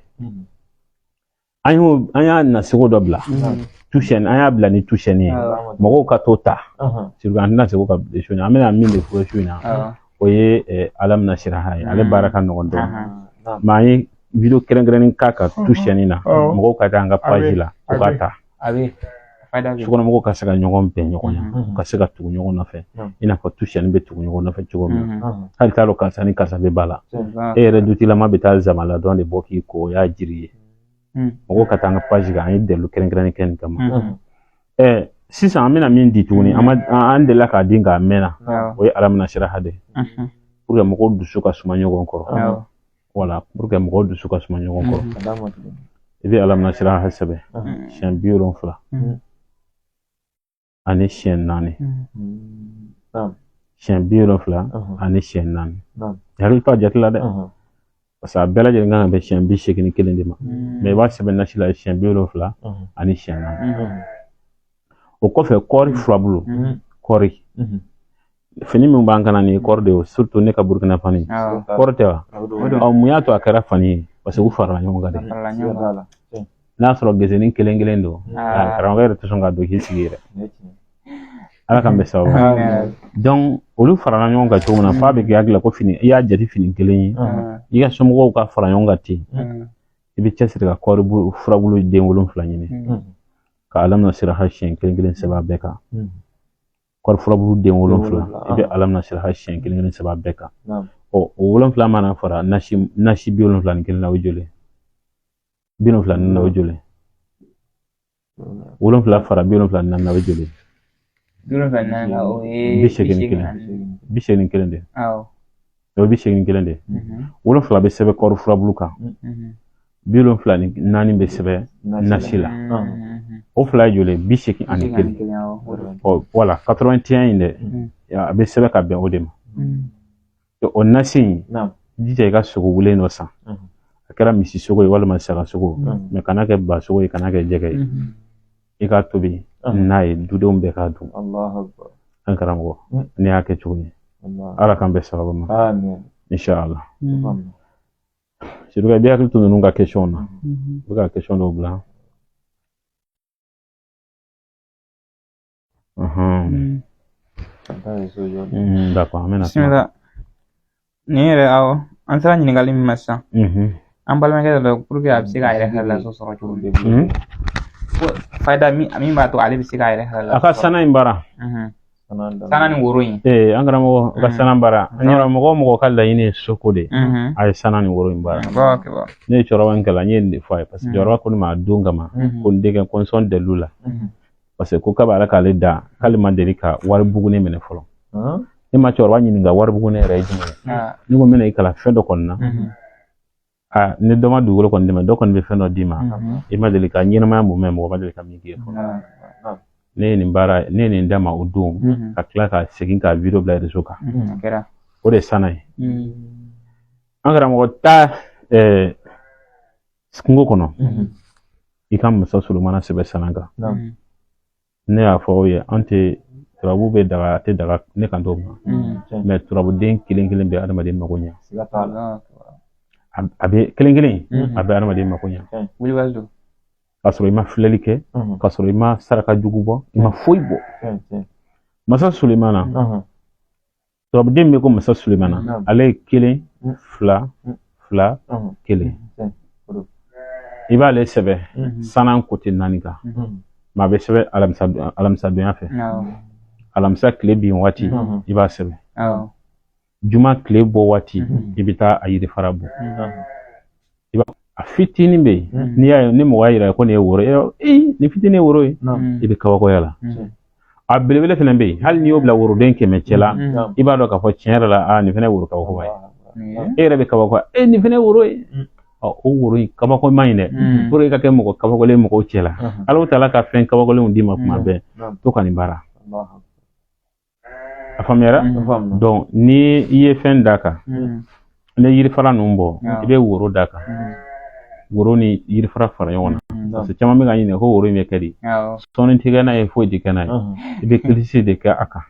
an y'a nasego dɔ bila tusiɛni an y'a bila ni tusiɛni ye mɔgɔw ka t'o ta surtout an tɛna sego ka su an bɛna min de fɔ su in na o ye alamina siraha ye ale baara ka nɔgɔn dɔɔnin mais an ye video kɛrɛnkɛrɛnnin k'a ka tusiɛni na mɔgɔw ka taa an ka page la u k'a ta sokɔnɔmɔgɔw ka se ka ɲɔgɔn bɛn ɲɔgɔn ya u ka se ka tugu ɲɔgɔn nɔfɛ i n'a fɔ tusiɛni bɛ tugu ɲɔgɔn nɔfɛ cogo min na hali t'a dɔn karisa ni karisa bɛ ba la e yɛrɛ dutilama bɛ taa zamala dɔn de bɔ k'i ko o y'a jiri ye mɔgɔw ka taa an ka page kan an ye dalilu kɛrɛnkɛrɛnnin kɛ nin kama sisan an bɛna min di tuguni an delila k'a di nka a mɛnna o ye alamina siraha de pour que mɔgɔw dusu ka suma ɲɔgɔn kɔrɔ voilà pour que mɔgɔw dusu ka suma ɲɔgɔn kɔrɔ i bɛ alamina siraha sɛbɛn siɲɛ 70 ani siɲɛ 4 siɲɛ 70 ani siɲɛ 4 hakili to a jate la dɛ parce que a bɛɛ lajɛlen kan ka bɛn siɲɛ 81 de ma mais i b'a sɛbɛn nasi la siɲɛ 70 ani siɲɛ 4 o kɔfɛ kɔɔri furabulu kɔɔri fini min b'an kana nin ye kɔɔri de ye surtout ne ka burukina fani kɔɔri tɛ wa mun y'a to a kɛra fani ye parce que u farala ɲɔgɔn kan de n'a sɔrɔ gesenin kelen kelen don karamɔgɔ yɛrɛ tɛ sɔn ka don k'i sigi yɛrɛ ala k'an bɛ sababu donc olu farala ɲɔgɔn kan cogo min na f'a bɛ k'i hakili la ko fini i y'a jate fini kelen ye i ka somɔgɔw ka fara ɲɔgɔn kan ten i bɛ cɛsiri ka kɔɔri furabulu den 7 ɲini ka alamina siraha siɲɛ 1 sɛbɛn a bɛɛ kan kɔɔri furabulu den 7 i bɛ alamina siraha siɲɛ 1 sɛbɛn a bɛɛ kan o 7 mana fara nasi 71 na o joli 74 na o joli 7 fara 74 na o joli 81 de o 81 de 7 bɛ sɛbɛn kɔɔri furabulu kan 74 bɛ sɛbɛn nasi la o fila ye joli 81 voilà 81 in dɛ a bɛ sɛbɛn ka bɛn o de ma o nasi in jija i ka sogo wulen dɔ san a kɛra misi sogo ye walima saga sogo mais kana kɛ ba sogo ye kana kɛ jɛgɛ ye i k'a tobi n'a ye dudenw bɛɛ k'a dun an karamɔgɔ ne y'a kɛ cogo ye ala k'an bɛɛ sababu ma inshallah surtout i bɛ hakili to ninnu ka question na u bɛ ka question dɔw bila d'accord an bɛna bismillah nin yɛrɛ awɔ an sera ɲininkali min ma sisan an balimakɛ dɔ pour que a bɛ se k'a yɛrɛ halala sɔrɔ cogo min fayida min b'a to ale bɛ se k'a yɛrɛ halala a ka sana in baara sana ni woro in an karamɔgɔ ka sana baara an yɛrɛ mɔgɔ ka laɲini ye soko de a ye sana ni woro in baara ne ye cɛkɔrɔba in kalan n ye nin de fɔ a ye parce que cɛkɔrɔba ko ne ma a don kama ko n denkɛ ko n sɔn dalilu la parce que ko kaba ala k'ale da k'ale ma deli ka wari buguni minɛ fɔlɔ ne ma cɛkɔrɔba ɲininka wari buguni yɛrɛ ye jumɛn ye ne ko n bɛna i kalan fɛn dɔ kɔni na ni dɔ ma dugukolo kɔni d'i ma dɔ kɔni bɛ fɛn dɔ d'i ma i ma deli ka ɲɛnamaya mun mɛn mɔgɔ ma deli ka min k'i ye fɔlɔ ne ye nin d'a ma o don ka tila ka segin ka video bila réseau kan o de ye sana ye an karamɔgɔ taa kungo kɔnɔ i ka masa Sulemana sɛbɛ sananga Naam. ne y'a fɔ aw ye an tɛ turabu bɛ daga a tɛ daga ne kan t'o ma mais turabuden kelen bɛ adamaden mago ɲɛ Siga t'a la. a bɛ kelen a bɛ adamaden mago ɲɛ Wulibali don. k'a sɔrɔ i ma filɛli kɛ k'a sɔrɔ i ma saraka jugu bɔ i ma foyi bɔ masa Sulemana turabuden bɛ ko masa Sulemana ale ye 1 2 2 1 i b'ale sɛbɛ sanan côté 4 kan mais a bɛ sɛbɛ alamisadonya fɛ alamisa tile bin waati i b'a sɛbɛ juma tile bɔ waati i bɛ taa a yirifara bɔ a fitinin bɛ yen n'i y'a ye ni mɔgɔ y'a yira ko nin ye woro ye ni fitinin ye woro ye i bɛ kabakoya la a belebele fana bɛ yen hali n'i y'o bila woroden 100 cɛ la i b'a dɔn k'a fɔ tiɲɛ yɛrɛ la nin fana ye woro kabakoba ye e yɛrɛ bɛ kabakoya nin fana ye woro ye o woro in kabako man ɲi dɛ pour que i ka kɛ mɔgɔ kabakolen mɔgɔw cɛ la Alahu Taala ka fɛn kabakolenw d'i ma kuma bɛɛ to ka nin baara a faamuyara donc ni i ye fɛn d'a kan ne yirifara ninnu bɔ i bɛ woro d'a kan woro ni yirifara fara ɲɔgɔn na parce que caman bɛ ka ɲininka ko woro in bɛ kɛ di sɔɔni tɛ kɛ n'a ye foyi tɛ kɛ n'a ye i bɛ kilisi de kɛ a kan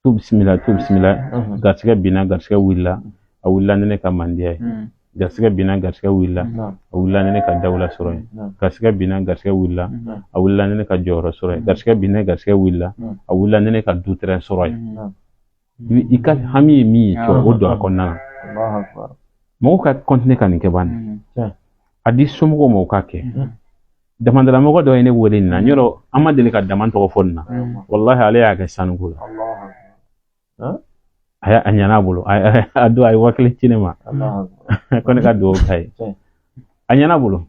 tu bisimila garisɛgɛ binna garisɛgɛ wulila a wulila ni ne ka mandiya ye garisɛgɛ binna garisɛgɛ wulila a wulila ni ne ka dawula sɔrɔ ye garisɛgɛ binna garisɛgɛ wulila a wulila ni ne ka jɔyɔrɔ sɔrɔ ye garisɛgɛ binna garisɛgɛ wulila a wulila ni ne ka dutɛrɛn sɔrɔ ye i ka hami ye min ye o don a kɔnɔna na mɔgɔw ka continuer ka nin kɛ banni a di somɔgɔw ma o k'a kɛ damadalamɔgɔ dɔ ye ne wele nin na yɔrɔ an ma deli ka dama tɔgɔ fɔ nin na wallahi ale y'a kɛ sanuko la a ɲan'a bolo a don a ye 1000 ci ne ma ko ne ka dugawu k'a ye a ɲan'a bolo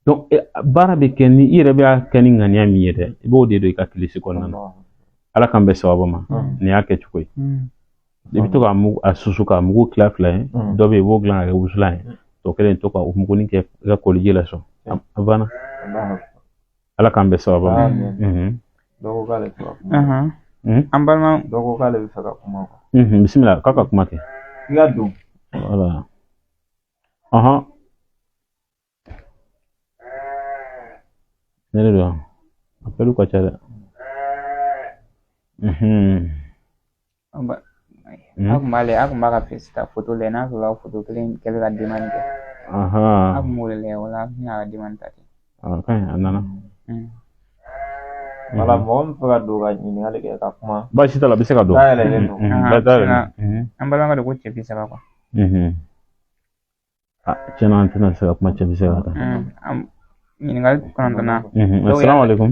donc baara bɛ kɛ ni i yɛrɛ bɛ kɛ ni ŋaniya min ye dɛ i b'o de don i ka kilisi kɔnɔna na ala k'an bɛ sababu ma nin y'a kɛ cogo ye i bɛ to ka susu ka mugu tila 2 ye dɔ bɛ yen i b'o dilan ka kɛ wusulan ye tɔ kelen to ka mugunin kɛ i ka koliji la sɔn a banna ala k'an bɛ sababu ma dɔgɔ k'ale fɛ ka kuma an balima dɔgɔ k'ale bɛ fɛ ka kuma bisimila k'a ka kuma kɛ i ka don voilà ne de don appelu ka ca dɛ a kun b'a ka ta photo lajɛ n'a sɔrɔ photo kelen kɛlen ka demande kɛ a kun b'o de lajɛ wala n y'a ka demande ta ten kaɲi a nana wala mɔgɔ min fɛ ka don ka ɲininkali kɛ ka kuma baasi t'a la a bɛ se ka don dayɛlɛlen don an balimakɛ de ko cɛ 30 quoi tiɲɛna an tɛna se ka kuma cɛ 30 kan ɲininkali 9 assalamu alaikum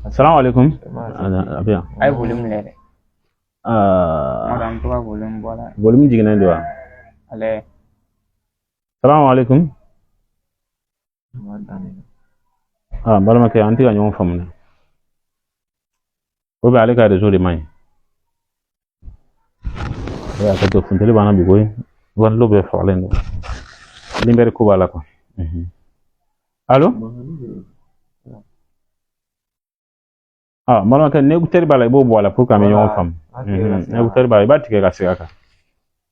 assalamu alaikum a bɛ yan a ye volume lajɛ dɛ an to ka volume bɔ la volume jiginnen don wa ale assalamu alaikum n balimakɛ an tɛ ka ɲɔgɔn faamu dɛ ou bien ale ka réseau de man ɲi a ka to funteni b'an na bi koyi wandilo bɛɛ fagalen don nimɛri ko b'a la quoi allo n balimakɛ ni écouteur b'a la i b'o bɔ a la pour que an bɛ ɲɔgɔn faamu ni écouteur b'a la i b'a tigɛ ka segin a kan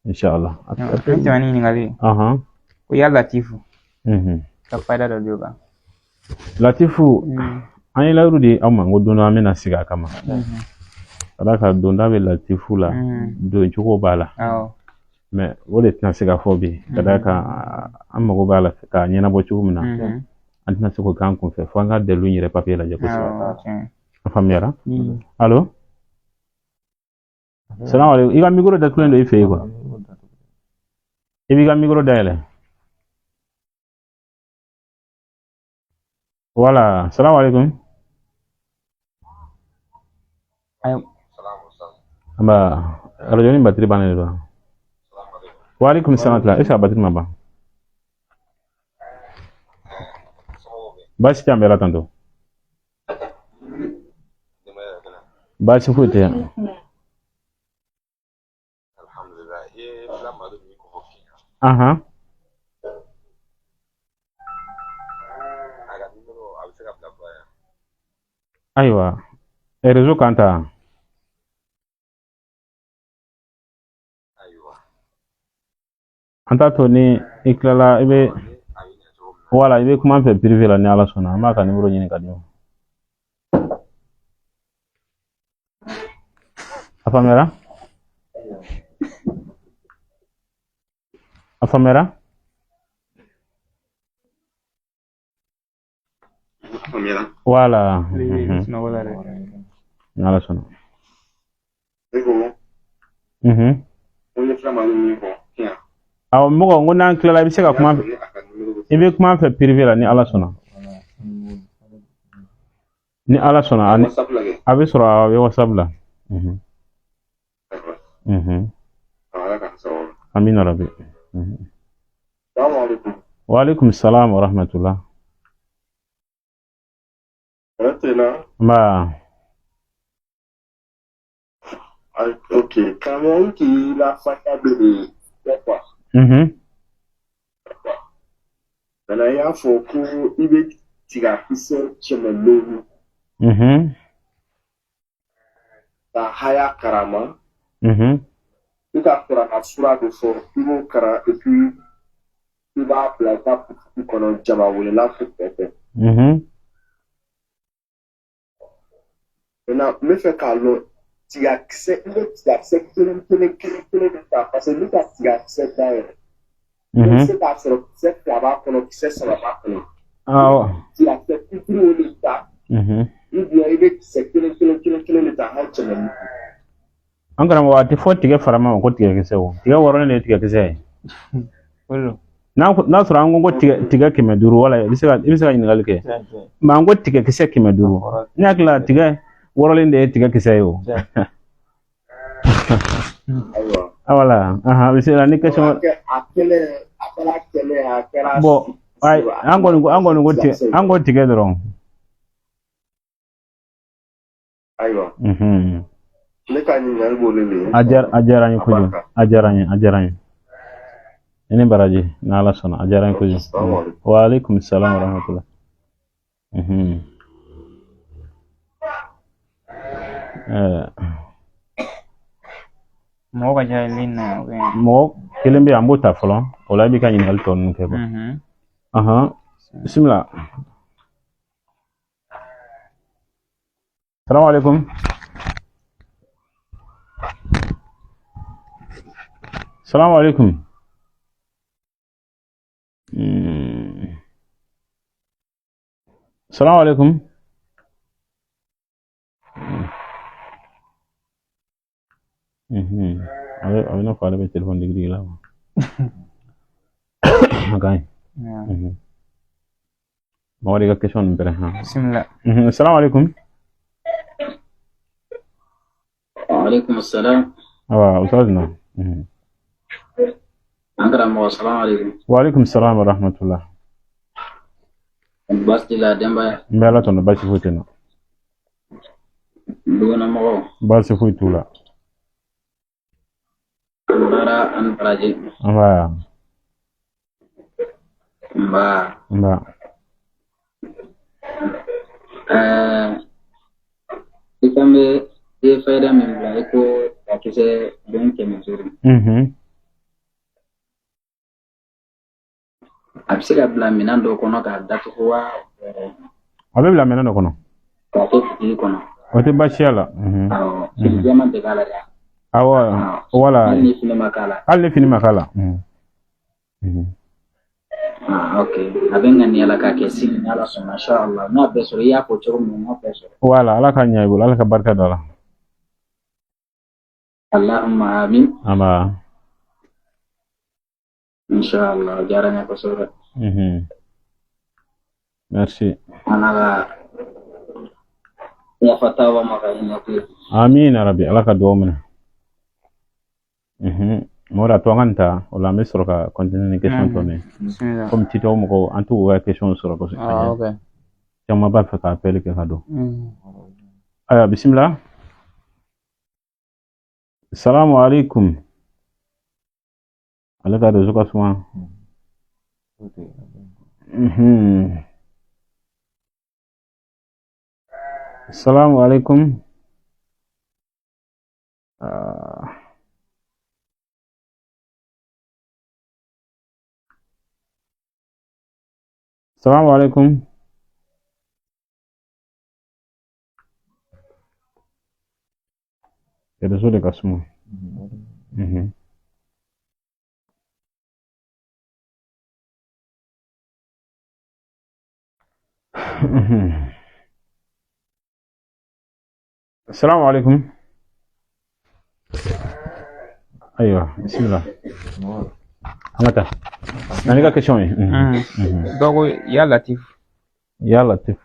inchallah an tɛmɛ ni ɲininkali ye ko ya Latifu ka fayida dɔ di o kan Latifu an ye layiru di aw ma n ko don dɔ an bɛna sigi a kama ka d'a kan donda bɛ Latifu la don cogo b'a la mais o de tɛna se ka fɔ bi ka d'a kan an mago b'a la k'a ɲɛnabɔ cogo min na an tɛna se k'o k'an kunfɛ fo an ka dalilu in yɛrɛ papier lajɛ kosɛbɛ a faamuyara allo salamu alaikum i ka micro datugulen don i fɛ yen quoi i b'i ka micro dayɛlɛ voilà salamu alaikum anba radio ni batterie bannen don wa alaikum salam est-ce que a batterie ma ban baasi tɛ an bɛɛ la tantɔ baasi foyi tɛ ayiwa réseau kan ta an t'a to ni i tilala i bɛ Voilà, il veut comment faire privé la ni ala sona. Ma ka numéro ni ka dio. Afamera? Afamera? Voilà. Ala sona. Aw mo ngo nan kila bi se ka kuma il veut comment faire privé la ni ala sona. Ni ala sona ani abi sura abi whatsapp la. Amin rabbi. Wa alaikum salam wa rahmatullah. Ma ok, comment qui la fatale de quoi? Maintenant, il y a faut que il veut tirer pisse chez le loup. Ta haya karama. Il a fait la sura de son il kara et puis il va placer pour qu'on en jama ou la fête. Maintenant, me fait calme. Tu acceptes que parce que nous tu acceptes d'ailleurs. C'est pas sur cette là-bas qu'on obsède sur la bas. Tu acceptes tout le temps. Il doit aider c'est que le temps. Angara wa ti fo tige farama ko tige kese wo tige woro ne tige kese na sura ngo tige keme duru wala bisa ni galke ma ngo tige kese keme duru nya kala tige woro le ne tige kese yo awala aha bisa ni question bo ai ango tige doro aywa ajaranya kuju ajaranya ini baraji nala sona ajaranya kuju waalaikumsalam warahmatullah mo ga jailin na mo kelembe ambuta folo wala bi kanyi hal ton ke ba aha bismillah assalamu alaikum السلام عليكم السلام عليكم أبي نفعل بالتليفون دقيقة لا مكاي ما وريك كشون برها بسم الله السلام عليكم وعليكم السلام أستاذنا السلام عليكم وعليكم السلام ورحمة الله بس لا دمبا مبلا تونا باشي فوتنا دونا مغو باشي فوتولا برا أن براجي با ikambe e faida min bla ko akise don ke mezuri abisika bla minando kono ka datu wa abe bla minando kono ka to ti kono o te bashiala jama de kala ya awa wala ni fini makala okay abenga ni ala ka kesi ni ala so masha Allah na beso ya ko choro mo beso wala ala ka nyaay bul ala ka barka dala Allahumma amin ama inshallah jaranya ko sura merci ana ya fatawa maka ina ku amin ya rabbi ala ka do mun mora to nganta wala misro ka continue ni question to ne comme tito mo ko antu wa question sura ko okay jama ba fa ka appel ke kado aya bismillah assalamu alaikum alaka da zuka suma assalamu alaikum Assalamu alaikum. Rezo de ka suma. Assalamu alaikum. Aywa, bismillah. Angata. Nani ka question yi? Donc ya Latif. Ya Latif.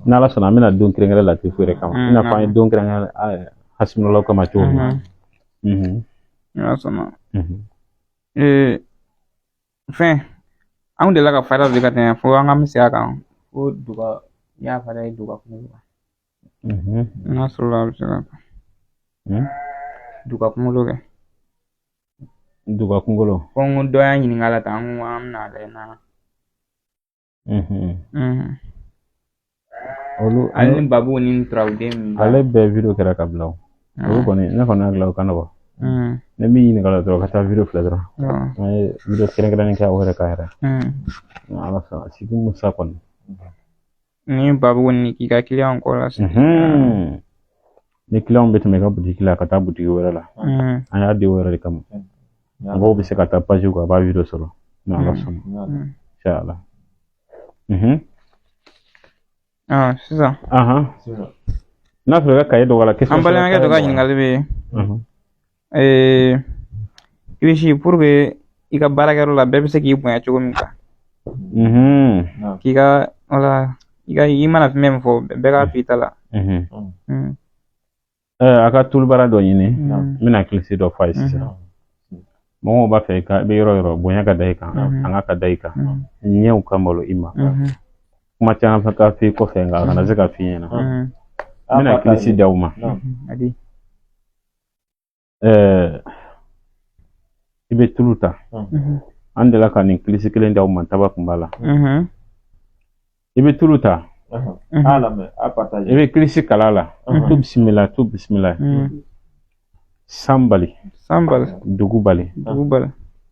N'ala sɔnna an bɛna don kɛrɛnkɛrɛn Latif yɛrɛ kama. I n'a fɔ an ye don kɛrɛnkɛrɛn Hasbunallahu kama cogo min. Ya sɔnna. Fɛn an delila ka fara de ka tɛmɛ fo an ka misɛnya kan fo duga y'a fara ye duga kungo kan. N'a sɔrɔla a bɛ se ka duga kunkolo kɛ. Duga kunkolo. Ko n ko dɔ y'a ɲininka la tan n ko an bɛna lajɛ na. Olu ale ni babu ni Tarawele. Ale bɛɛ video kɛra ka bila o. Olu kɔni ne kɔni hakili la o ka nɔgɔn. Ne min ɲininka la dɔrɔn ka taa video filɛ dɔrɔn. An ye video kɛrɛnkɛrɛnnen kɛ o yɛrɛ kan yɛrɛ. Ala sɔnna Sidi Musa kɔni. Ni babu ni k'i ka client kɔ la sisan. Ni client bɛ tɛmɛ i ka boutique la ka taa boutique wɛrɛ la. An y'a di o yɛrɛ de kama. Mɔgɔw bɛ se ka taa page kan a b'a video sɔrɔ. Ni Ala sɔnna. Inshallah. Sisan. N'a sɔrɔ i ka cahier dɔ la question. An balimakɛ dɔ ka ɲininkali bɛ yen. I bɛ si pour que i ka baarakɛyɔrɔ la bɛɛ bɛ se k'i bonya cogo min kan. K'i ka wala i mana fɛn min fɔ bɛɛ ka to i ta la. A ka tulubara dɔ ɲini n bɛna kilisi dɔ f'a ye sisan. Mɔgɔw b'a fɛ i bɛ yɔrɔ yɔrɔ bonya ka da i kan fanga ka da i kan ɲɛw ka malo i ma. Kuma caman fɛ ka f'i kɔfɛ nka a kana se ka f'i ɲɛna. N bɛna kilisi d'aw ma. I bɛ tulu ta. An delila ka nin kilisi kelen d'aw ma taba kun b'a la. I bɛ tulu ta. I bɛ kilisi kala la. Tu bisimila. San bali. Dugu bali.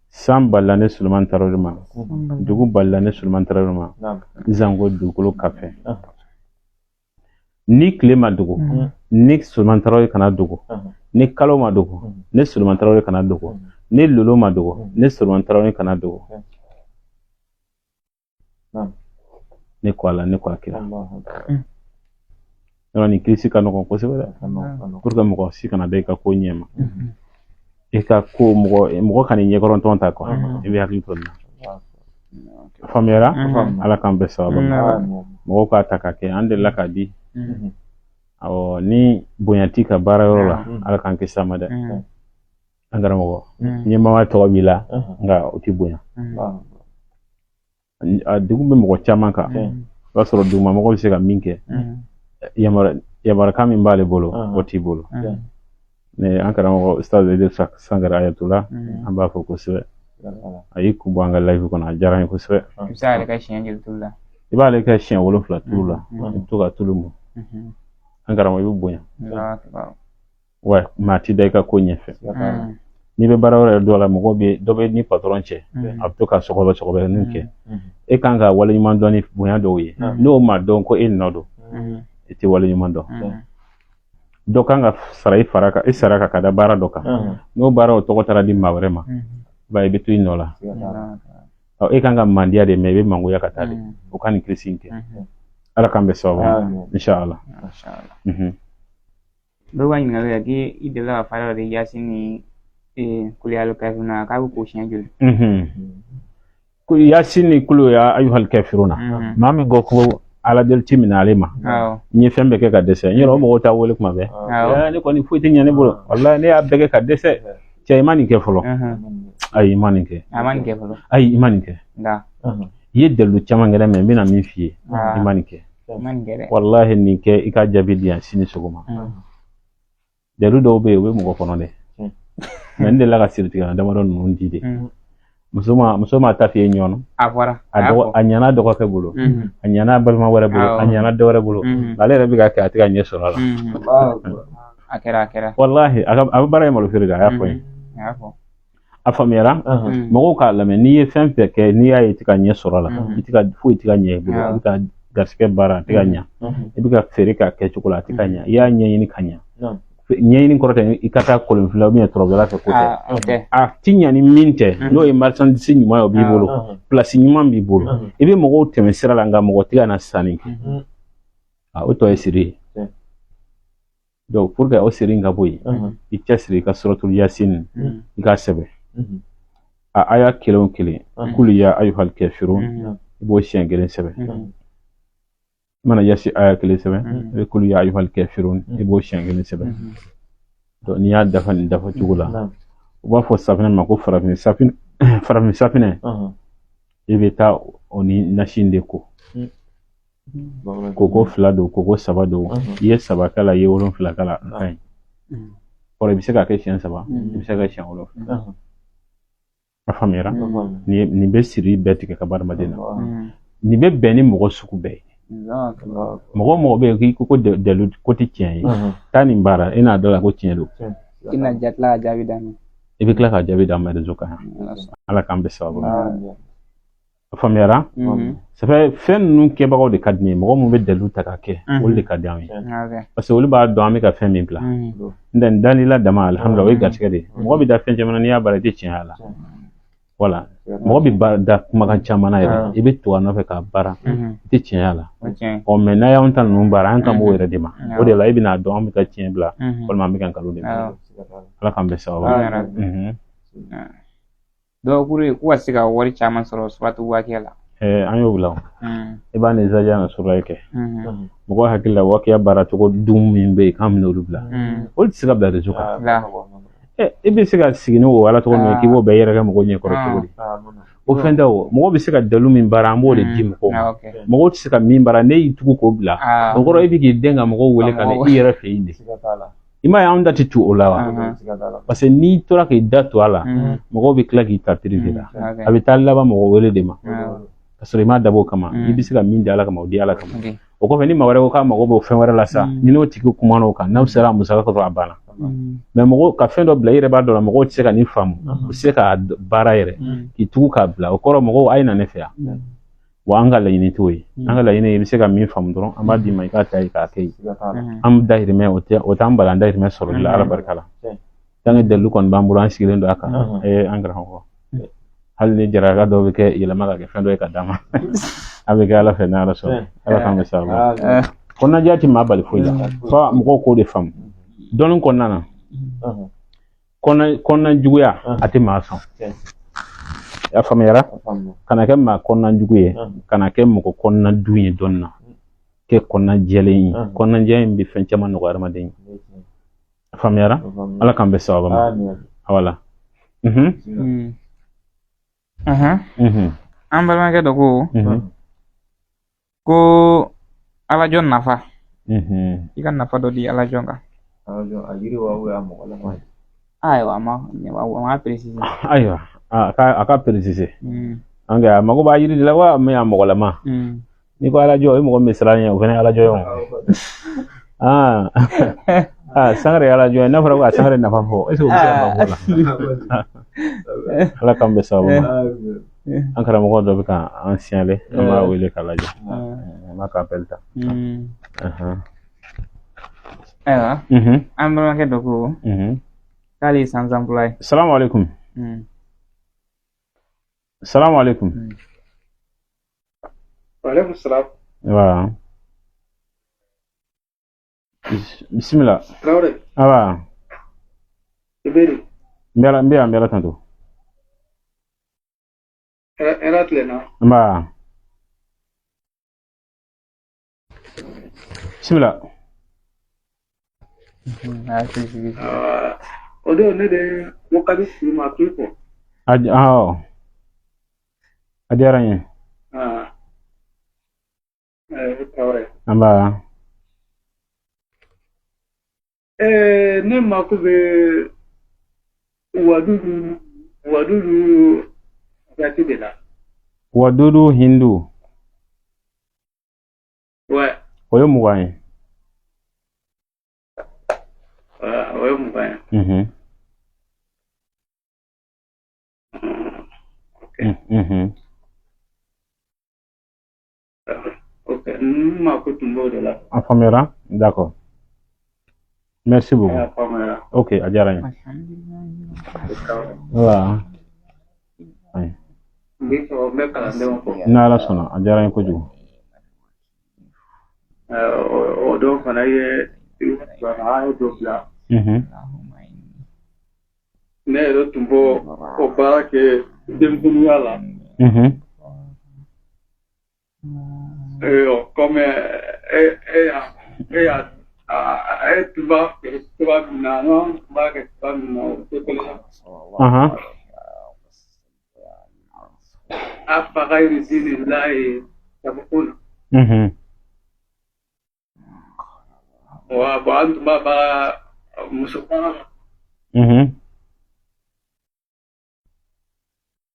San balila ne Suleman Tarawele ma. Dugu balila ne Suleman Tarawele ma. Zango dugukolo kafɛ. Ni tile ma dogo, ni Suleman Tarawele kana dogo. Ni kalo ma dogo, ne Suleman Tarawele kana dogo. Ni lolo ma dogo, ne Suleman Tarawele kana dogo. Ne ko Ala, ne ko Akira. Ni kilisi ka nɔgɔn kosɛbɛ dɛ. Pour que mɔgɔ si kana da i ka ko ɲɛ ma. I ka ko mɔgɔ kana ɲɛkɔrɔntɔn ta quoi. I bɛ hakili to nin na. Faamuyara? Ala k'an bɛɛ sababa. Mɔgɔw k'a ta k'a kɛ an delila k'a di. Ni bonya t'i ka baarayɔrɔ la Ala k'an kisi a ma dɛ. An karamɔgɔ ɲɛmaa tɔgɔ b'i la nka o t'i bonya. A degun bɛ mɔgɔ caman kan. O b'a sɔrɔ dugumamɔgɔ bɛ se ka min kɛ. Yamarikan min b'ale bolo o t'i bolo. An karamɔgɔ Ustaz Idrissa Sangare Ayatollah an b'a fɔ kosɛbɛ. A y'i kun bɔ an ka live kɔnɔ a diyara n ye kosɛbɛ. I bɛ se k'ale ka siɲɛ joli tulu la? I b'ale kɛ siɲɛ 7 tulu la. I bɛ to ka tulu mun. An karamɔgɔ i bɛ bonya. Wa maa ti da i ka ko ɲɛfɛ. N'i bɛ baara wɛrɛ dɔ la dɔ bɛ ni patron cɛ a bɛ to ka sɔgɔbɛ kɛ. E kan ka wale ɲuman dɔn ni bonya dɔw ye. N'o ma dɔn ko e nɔ don i tɛ wale ɲuman dɔn. Dɔ kan ka sara i sara kan ka da baara dɔ kan. N'o baara o tɔgɔ taara di maa wɛrɛ ma i bɛ to i nɔ la. E kan ka mandiya de mɛ i bɛ mangoya ka taa de. O ka nin kilisi in kɛ. Ala k'an bɛ sababu inshallah. Dɔw ka ɲininkali kɛ k'i delila ka fara de Yasin ni Kulihal Kafiruna k'a bɛ k'o siɲɛ joli? Yasin ni Kulu ya ayyuhal kafiruna. Maa min ko ko Ala deli ti minɛ ale ma. N ye fɛn bɛɛ kɛ ka dɛsɛ. N yɛrɛ o mɔgɔw t'a wele kuma bɛɛ. Ne kɔni foyi tɛ ɲɛ ne bolo. Walahi ne y'a bɛɛ kɛ ka dɛsɛ. Cɛ i ma nin kɛ fɔlɔ. Ayi i ma nin kɛ. Ayi i ma nin kɛ. I ye dalilu caman kɛ mɛ n bɛna min f'i ye. I ma nin kɛ. Walahi nin kɛ i ka jaabi di yan sini sɔgɔma. Dalilu dɔw bɛ yen o bɛ mɔgɔ kɔnɔ dɛ. Mɛ n delila ka siritigɛ damadɔ ninnu di de. Muso ma ta f'i ye ɲɔgɔn. A ɲɛna dɔgɔkɛ bolo. A ɲɛna balima wɛrɛ bolo. A ɲɛna dɔ wɛrɛ bolo. Ale yɛrɛ bɛ ka kɛ a tɛ ka ɲɛ sɔrɔ a la. A kɛra. Walahi a bɛ baara in malo feere de a y'a fɔ n ye. a faamuyara mɔgɔw k'a lamɛn n'i ye fɛn fɛn kɛ n'i y'a ye i tɛ ka ɲɛ sɔrɔ a la foyi tɛ ka ɲɛ i bolo i bɛ ka garisɛgɛ baara a tɛ ka ɲɛ i bɛ ka feere k'a kɛ cogo la a tɛ ka ɲɛ i y'a ɲɛɲini ka ɲɛ ɲɛɲini kɔrɔ tɛ i ka taa kolon fila tɔrɔbɔla fɛ ko tɛ a ti ɲɛ ni min tɛ n'o ye marchandise ɲuman ye o b'i bolo place ɲuman b'i bolo i bɛ mɔgɔw tɛmɛ sira la nka mɔgɔ tɛ ka na sanni kɛ o tɔ ye siri ye donc pour que o siri in ka bɔ yen i cɛsiri i ka suratul yasin i k'a sɛbɛn a aya kelen o kelen kulu ya ayyuhal kafirun i b'o siɲɛ kelen sɛbɛn i mana yasi aya kelen sɛbɛn i bɛ kulu ya ayyuhal kafirun i b'o siɲɛ kelen sɛbɛn donc n'i y'a dafa nin dafa cogo la u b'a fɔ safinɛ ma ko farafin safinɛ i bɛ taa o ni nasi de ko koko 2 don koko 3 don i ye 3 kala i ye 7 kala a ka ɲi kɔrɔ i bɛ se k'a kɛ siɲɛ 3 i bɛ se ka kɛ siɲɛ 7 a faamuyara nin bɛ siri bɛɛ tigɛ ka bɔ adamaden na nin bɛ bɛn ni mɔgɔ sugu bɛɛ ye mɔgɔ bɛ yen k'i ko dalu ko tɛ tiɲɛ ye taa nin baara i n'a dɔn la ko tiɲɛ don i bɛna tila ka jaabi d'a ma i bɛ tila ka jaabi d'a ma réseau kan ala k'an bɛ sababu a faamuyara fɛn ninnu kɛbagaw de ka di ne ye mɔgɔ min bɛ dalu ta k'a kɛ olu de ka di anw ye parce que olu b'a dɔn an bɛ ka fɛn min bila n dalila dama alhamdulilah o ye garisɛgɛ de ye mɔgɔ bɛ da fɛn caman na n'i y'a baara i tɛ tiɲɛ a la voilà mɔgɔ bɛ da kumakan caman na yɛrɛ i bɛ to a nɔfɛ k'a baara i tɛ tiɲɛ a la mais n'a y'anw ta ninnu baara an ka m'o yɛrɛ de ma o de la i bɛna dɔn an bɛ ka tiɲɛ bila walima an bɛ ka nkalon de bila ala k'an bɛ sababu dɔw k'u ka se ka wari caman sɔrɔ suratu waqiya la an y'o bila i b'a ni zaja na sura kɛ mɔgɔ hakili la waqiya baara cogo dun min bɛ yen k'an bɛna olu bila olu tɛ se ka bila réseau kan i bɛ se ka sigi n'o ala tɔgɔ min k'i b'o bɛɛ yɛrɛ kɛ mɔgɔw ɲɛ kɔrɔ cogo di o fɛn tɛ o mɔgɔ bɛ se ka dalu min baara an b'o de di mɔgɔw ma mɔgɔw tɛ se ka min baara ne y'i tugu k'o bila o kɔrɔ i bɛ k'i den ka mɔgɔw wele ka na i yɛrɛ fɛ yen de i m'a ye anw da tɛ tu o la wa parce que n'i tora k'i da to a la mɔgɔw bɛ tila k'i ta privé la a bɛ taa laban mɔgɔ wele de ma ka sɔrɔ i m'a dabɔ o kama i bɛ se ka min di ala kama o di ala kama o kɔfɛ ni maa wɛrɛ ko k'a mago b'o fɛn wɛrɛ la sa ni n'o tigi kuma n'o kan n'aw sera a musaka kɔrɔ a banna mais mɔgɔ ka fɛn dɔ bila i yɛrɛ b'a dɔn la mɔgɔw tɛ se ka nin faamu u tɛ se ka baara yɛrɛ k'i tugu k'a bila o kɔrɔ mɔgɔw a ye na ne fɛ yan wa an ka laɲini t'o ye an ka laɲini i bɛ se ka min faamu dɔrɔn an b'a d'i ma i k'a ta ye k'a kɛ yen an dahirimɛ o t'an bali an dahirimɛ sɔrɔli la ala barika la tant que dalu kɔni b'an bolo an sigilen don a kan an gara kɔ hali ni jaraka dɔw bɛ kɛ yɛlɛma ka kɛ fɛn dɔ ye ka d'a ma a bɛ kɛ ala fɛ n'ala sɔnna ala k'an bɛ sababu kɔnɔnaja tɛ maa bali foyi la fo mɔgɔw k'o de faamu dɔnni kɔnɔna na kɔnɔna juguya a tɛ maa sɔn y'a faamuyara kana kɛ maa kɔnɔna jugu ye kana kɛ mɔgɔ kɔnɔna dun ye dɔnni na kɛ kɔnɔna jɛlen ye kɔnɔna jɛ in bɛ fɛn caman nɔgɔya adamaden ye a faamuyara ala k'an bɛ sababu ma wala an balimakɛ dɔ ko alajɔn nafa i ka nafa dɔ di alajɔn kan ayiwa a ma préciser ayiwa a ka préciser an a mago b'a yiri de la wa mais a mɔgɔlama ni ko alajɔ o ye mɔgɔ min siran ɲɛ o fana ye alajɔ ye sangare ye alajɔ ye n'a fɔra ko a sangare nafa fɔ est ce que o bɛ se ka nafa fɔ la ala k'an bɛ sababu an karamɔgɔ dɔ bɛ ka an signalé an b'a wele k'a lajɛ an b'a ka appel ta ayiwa an balimakɛ dɔ ko k'ale ye sans emploi ye salamu aleykum salamu aleykum waaleykum salam wa bisimila Traoré awa Iberi n bɛ yan n bɛ ala tanto era tilenna nba bisimila o don ne de ko ka di fili ma k'i fɔ a diyara n ye Traoré nba ne mako bɛ wadudu jati de la wadudu hindu ouais o ye 20 ye o ye 20 ye Ok, ma ko tumbo de la. A faamuyara? D'accord. Merci beaucoup. Ok, a diyara n ye. Voilà. N'Ala sɔnna, a diyara n ye kojugu. O dɔw fana ye dɔ bila. Ne yɛrɛ tun b'o baara kɛ denmisɛnninya la. Comme tun b'a kɛ cogoya min na, an tun b'a kɛ cogoya min na, o tɛ kelen ye. أفغير دين الله يبغون وأنتم بابا مسلمان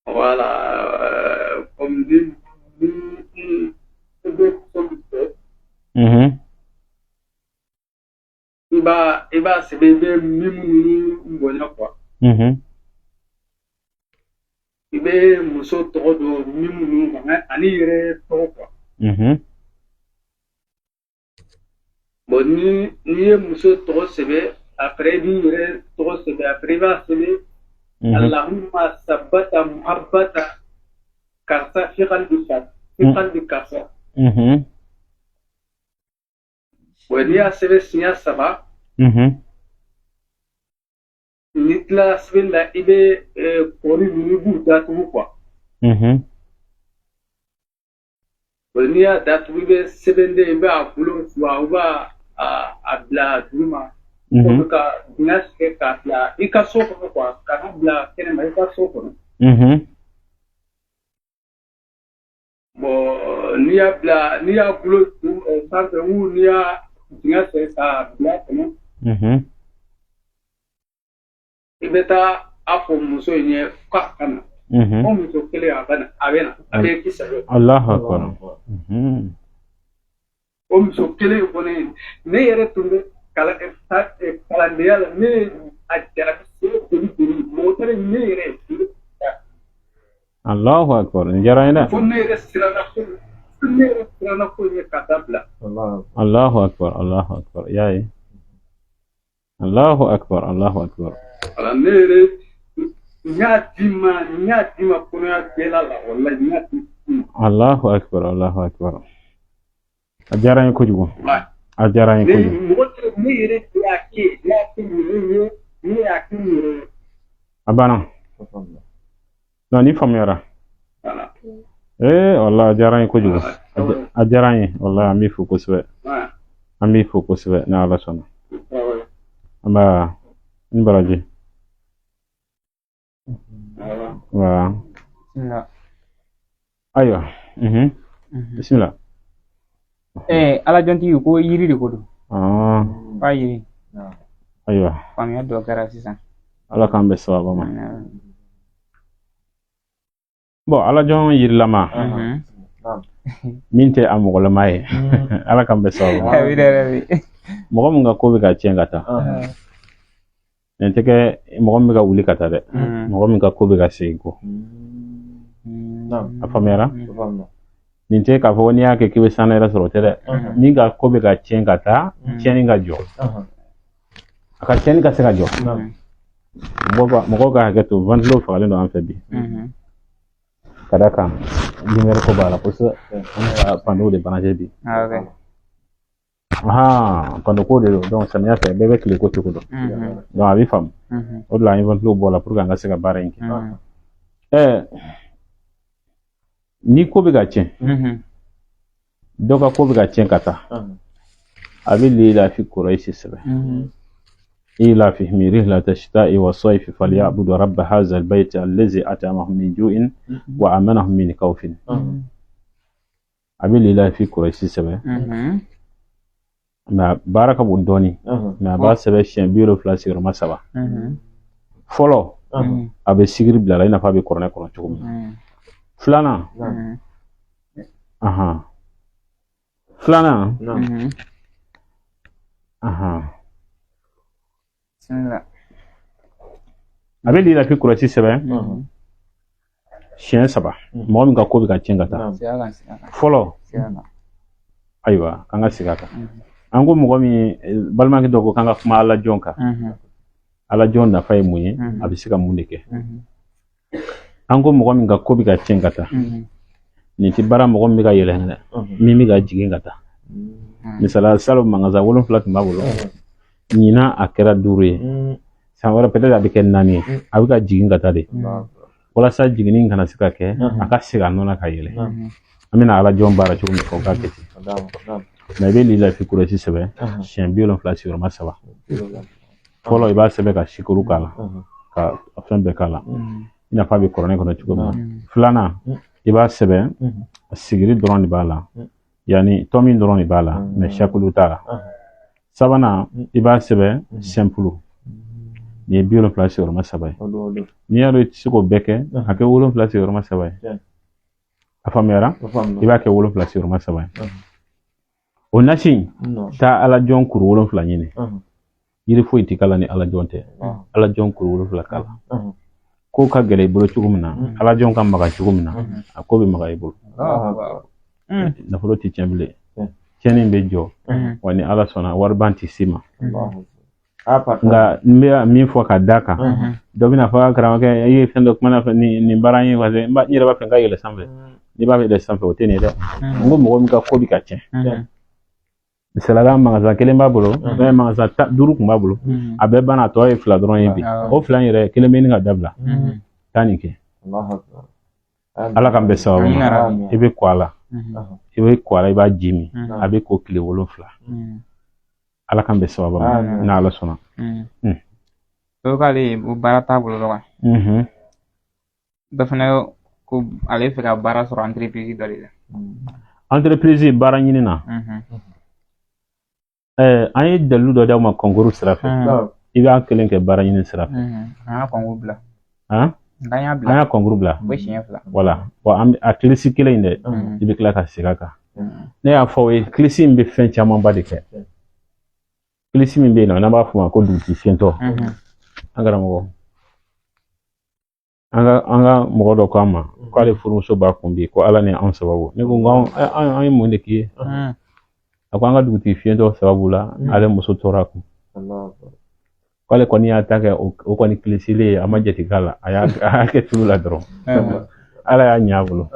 ولا comme dit il va se bébé même bonheur quoi. I bɛ muso tɔgɔ dɔn min minnu ani yɛrɛ tɔgɔ quoi. Bon ni ye muso tɔgɔ sɛbɛn après i b'i yɛrɛ tɔgɔ sɛbɛn après i b'a sɛbɛn Allahumma sabata muhabbata karisa fi qalbi karisa. Bon n'i y'a sɛbɛn siɲɛ 3. Ni tila sɛbɛn la i bɛ kɔri ninnu b'u datugu quoi. N'i y'a datugu i bɛ sɛbɛnden i bɛ a bolo fila u b'a a bila duguma. O ka dingɛ tigɛ k'a bila i ka so kɔnɔ quoi kana bila kɛnɛma i ka so kɔnɔ. Bon n'i y'a bolo sanfɛ ou n'i y'a dingɛ tigɛ k'a bila kɔnɔ. I bɛ taa a fɔ muso in ye k'a ka na. O muso kelen a bɛ na a bɛ k'i sago. Alahu akbar. O muso kelen kɔni ne yɛrɛ tun bɛ kalandenya la ne a jarabi joli mɔgɔ tɛ ne yɛrɛ ye. Alahu akbar. N diyara n ye dɛ. Fo ne yɛrɛ siranna ko ye ka dabila. Allahu akbar. Allahu akbar. Y'a ye. Allahu akbar. Allahu akbar. Ala ne yɛrɛ n y'a d'i ma kɔnɔya bɛɛ la walahi n y'a d'i ma. Allahu akbar. Allahu akbar. A diyara n ye kojugu. A diyara n ye kojugu. Mɔgɔ tɛ ne yɛrɛ y'a kɛ ne y'a kɛ n yɛrɛ ye. A banna. Non ni faamuyara. Wallahi a diyara n ye kojugu. A diyara n ye wallahi an b'i fo kosɛbɛ. An b'i fo kosɛbɛ ni Ala sɔnna. An b'a n baraji. Wa ayiwa bismillah. Ala jɔntigi ko yiri de ko don. K'a yiri. Ayiwa. Faamuya dɔ kɛra sisan. Ala k'an bɛ sababa ma. Bon ala jɔn yirilama min tɛ a mɔgɔlama ye. Ala k'an bɛ sababa ma. Mɔgɔ min ka ko bɛ ka tiɲɛ ka taa. Nin tɛ kɛ mɔgɔ min bɛ ka wuli ka taa dɛ. Mɔgɔ min ka ko bɛ ka segin kɔ. A faamuyara? Nin tɛ k'a fɔ n'i y'a kɛ k'i bɛ sanu yɛrɛ sɔrɔ o tɛ dɛ. Min ka ko bɛ ka tiɲɛ ka taa, tiɲɛni ka jɔ. A ka tiɲɛni ka se ka jɔ. Mɔgɔw ka hakɛ to ventilo fagalen don an fɛ bi. Ka d'a kan lumière ko b'a la kosɛbɛ. An ka panneau de branché bi. Panneau ko de don donc samiya fɛ bɛɛ bɛ tile ko cogo dɔn. Donc a bɛ faamu. O de la an ye ventilo bɔ la pour que an ka se ka baara in kɛ. Ni ko bɛ ka tiɲɛ dɔ ka ko bɛ ka tiɲɛ ka taa a bɛ lila fi Quraysh sɛbɛn ila fi rihlata shita'i wa sayfi falyabudu rabba hadha albayt allazi at'amahum min ju'in wa amanahum min khawfin. A bɛ lila fi Quraysh sɛbɛn mais baara ka bon dɔɔni mais a b'a sɛbɛn siɲɛ 70 sigiyɔrɔma 3 fɔlɔ a bɛ sigiri bila la i n'a fɔ a bɛ kuranɛ kɔnɔ cogo min na. Filanan a bɛ lila fi Quraysh sɛbɛn siɲɛ 3 mɔgɔ min ka ko bɛ ka tiɲɛ ka taa fɔlɔ ayiwa kan ka segin a kan an ko mɔgɔ min balimakɛ dɔ ko kan ka kuma Ala jɔn kan Ala jɔn nafa ye mun ye a bɛ se ka mun de kɛ an ko mɔgɔ min ka ko bɛ ka tiɲɛ ka taa nin tɛ baara mɔgɔ min bɛ ka yɛlɛ min bɛ ka jigin ka taa misala salo magasin 7 tun b'a bolo ɲina a kɛra 5 ye san wɛrɛ peut-être a bɛ kɛ 4 ye a bɛ ka jigin ka taa de walasa jiginni kana se ka kɛ a ka segin a nɔ na ka yɛlɛ an bɛna Ala jɔn baara cogo min fɔ k'a kɛ ten mais i bɛ lilafi kurɛsi sɛbɛn siɲɛ 70 sigiyɔrɔma 3 fɔlɔ i b'a sɛbɛn ka sikuru k'a la ka fɛn bɛɛ k'a la i n'a fɔ a bɛ kuranɛ kɔnɔ cogo min na filanan i b'a sɛbɛn sigiri dɔrɔn de b'a la yani tɔmin dɔrɔn de b'a la mais sakulu t'a la sabanan i b'a sɛbɛn simple ni ye 70 sigiyɔrɔma 3 ye n'i y'a dɔn i tɛ se k'o bɛɛ kɛ a kɛ 7 sigiyɔrɔma 3 ye a faamuyara i b'a kɛ 7 sigiyɔrɔma 3 ye o nasi taa Ala jɔn kuru 7 ɲini yiri foyi tɛ k'a la ni Ala jɔn tɛ Ala jɔn kuru 7 k'a la ko ka gɛlɛ i bolo cogo min na Ala jɔn ka maga cogo min na a ko bɛ maga i bolo nafolo tɛ tiɲɛ bilen tiɲɛni bɛ jɔ wa ni Ala sɔnna wariban tɛ s'i ma nka n bɛ min fɔ ka da kan dɔ bɛna fɔ karamɔgɔkɛ i ye fɛn dɔ kumana fɛ nin baara in ye parce que n yɛrɛ b'a fɛ n ka yɛlɛ sanfɛ n'i b'a fɛ yɛlɛ sanfɛ o tɛ nin ye dɛ n ko mɔgɔ min ka ko bɛ ka tiɲɛ misalala magasin 1 b'a bolo magasin 5 tun b'a bolo a bɛɛ banna a tɔ ye 2 dɔrɔn ye bi o 2 yɛrɛ 1 bɛ ɲini ka dabila taa nin kɛ Ala k'an bɛɛ sababu ma i bɛ kɔ a la i b'a ji min a bɛ ko tile 7 Ala k'an bɛɛ sababu ma ni Ala sɔnna dɔw k'ale o baara t'a bolo dɔrɔn dɔ fana ko ale fɛ ka baara sɔrɔ entreprise dɔ de la entreprise baara ɲini na an ye dalilu dɔ d'aw ma concours sira fɛ i b'a kelen kɛ baara ɲini sira fɛ an y'a concours bila an y'a concours bila o siɲɛ 2 voilà bon a kilisi kelen in dɛ i bɛ tila ka segin a kan ne y'a fɔ o ye kilisi in bɛ fɛn camanba de kɛ kilisi min bɛ yen nɔ n'an b'a fɔ o ma ko dugutigi fiyɛntɔ an karamɔgɔ an ka mɔgɔ dɔ ko an ma k'ale furumuso b'a kun bi ko Ala ni anw sababu ne ko an ye mun de k'i ye a ko an ka dugutigi fiyɛntɔ sababu la ale muso tɔɔrɔ a kun k'ale kɔni y'a ta kɛ o kɔni kilisilen ye a ma jate k'a la a y'a kɛ tulu la dɔrɔn Ala y'a ɲɛ a bolo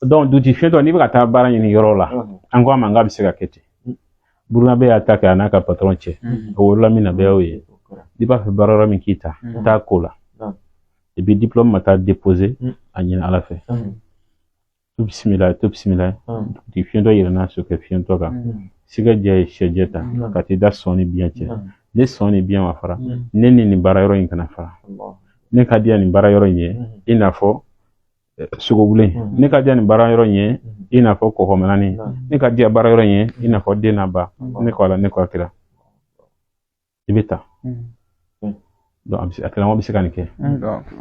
donc dugutigi fiyɛntɔ n'i bɛ ka taa baara ɲini yɔrɔ la an ko a ma n k'a bɛ se ka kɛ ten Burukinabe y'a ta kɛ a n'a ka patron cɛ o wolola min na bɛɛ y'o ye n'i b'a fɛ baara yɔrɔ min k'i ta taa ko la et puis diplôme ma taa déposer a ɲini Ala fɛ to bisimila dugutigi fiyɛntɔ yɛlɛnna sokɛ fiyɛntɔ kan siga diya ye sɛjɛ ta ka t'i da sɔn ni biɲɛ cɛ ne sɔn ni biɲɛ ma fara ne ni nin baara yɔrɔ in kana fara ne ka diya nin baara yɔrɔ in ye i n'a fɔ sogobulen ne ka diya nin baara yɔrɔ in ye i n'a fɔ kɔkɔmananin ne ka diya baara yɔrɔ in ye i n'a fɔ den n'a ba ne ko Ala ne ko a kira i bɛ taa donc a karamɔgɔ bɛ se ka nin kɛ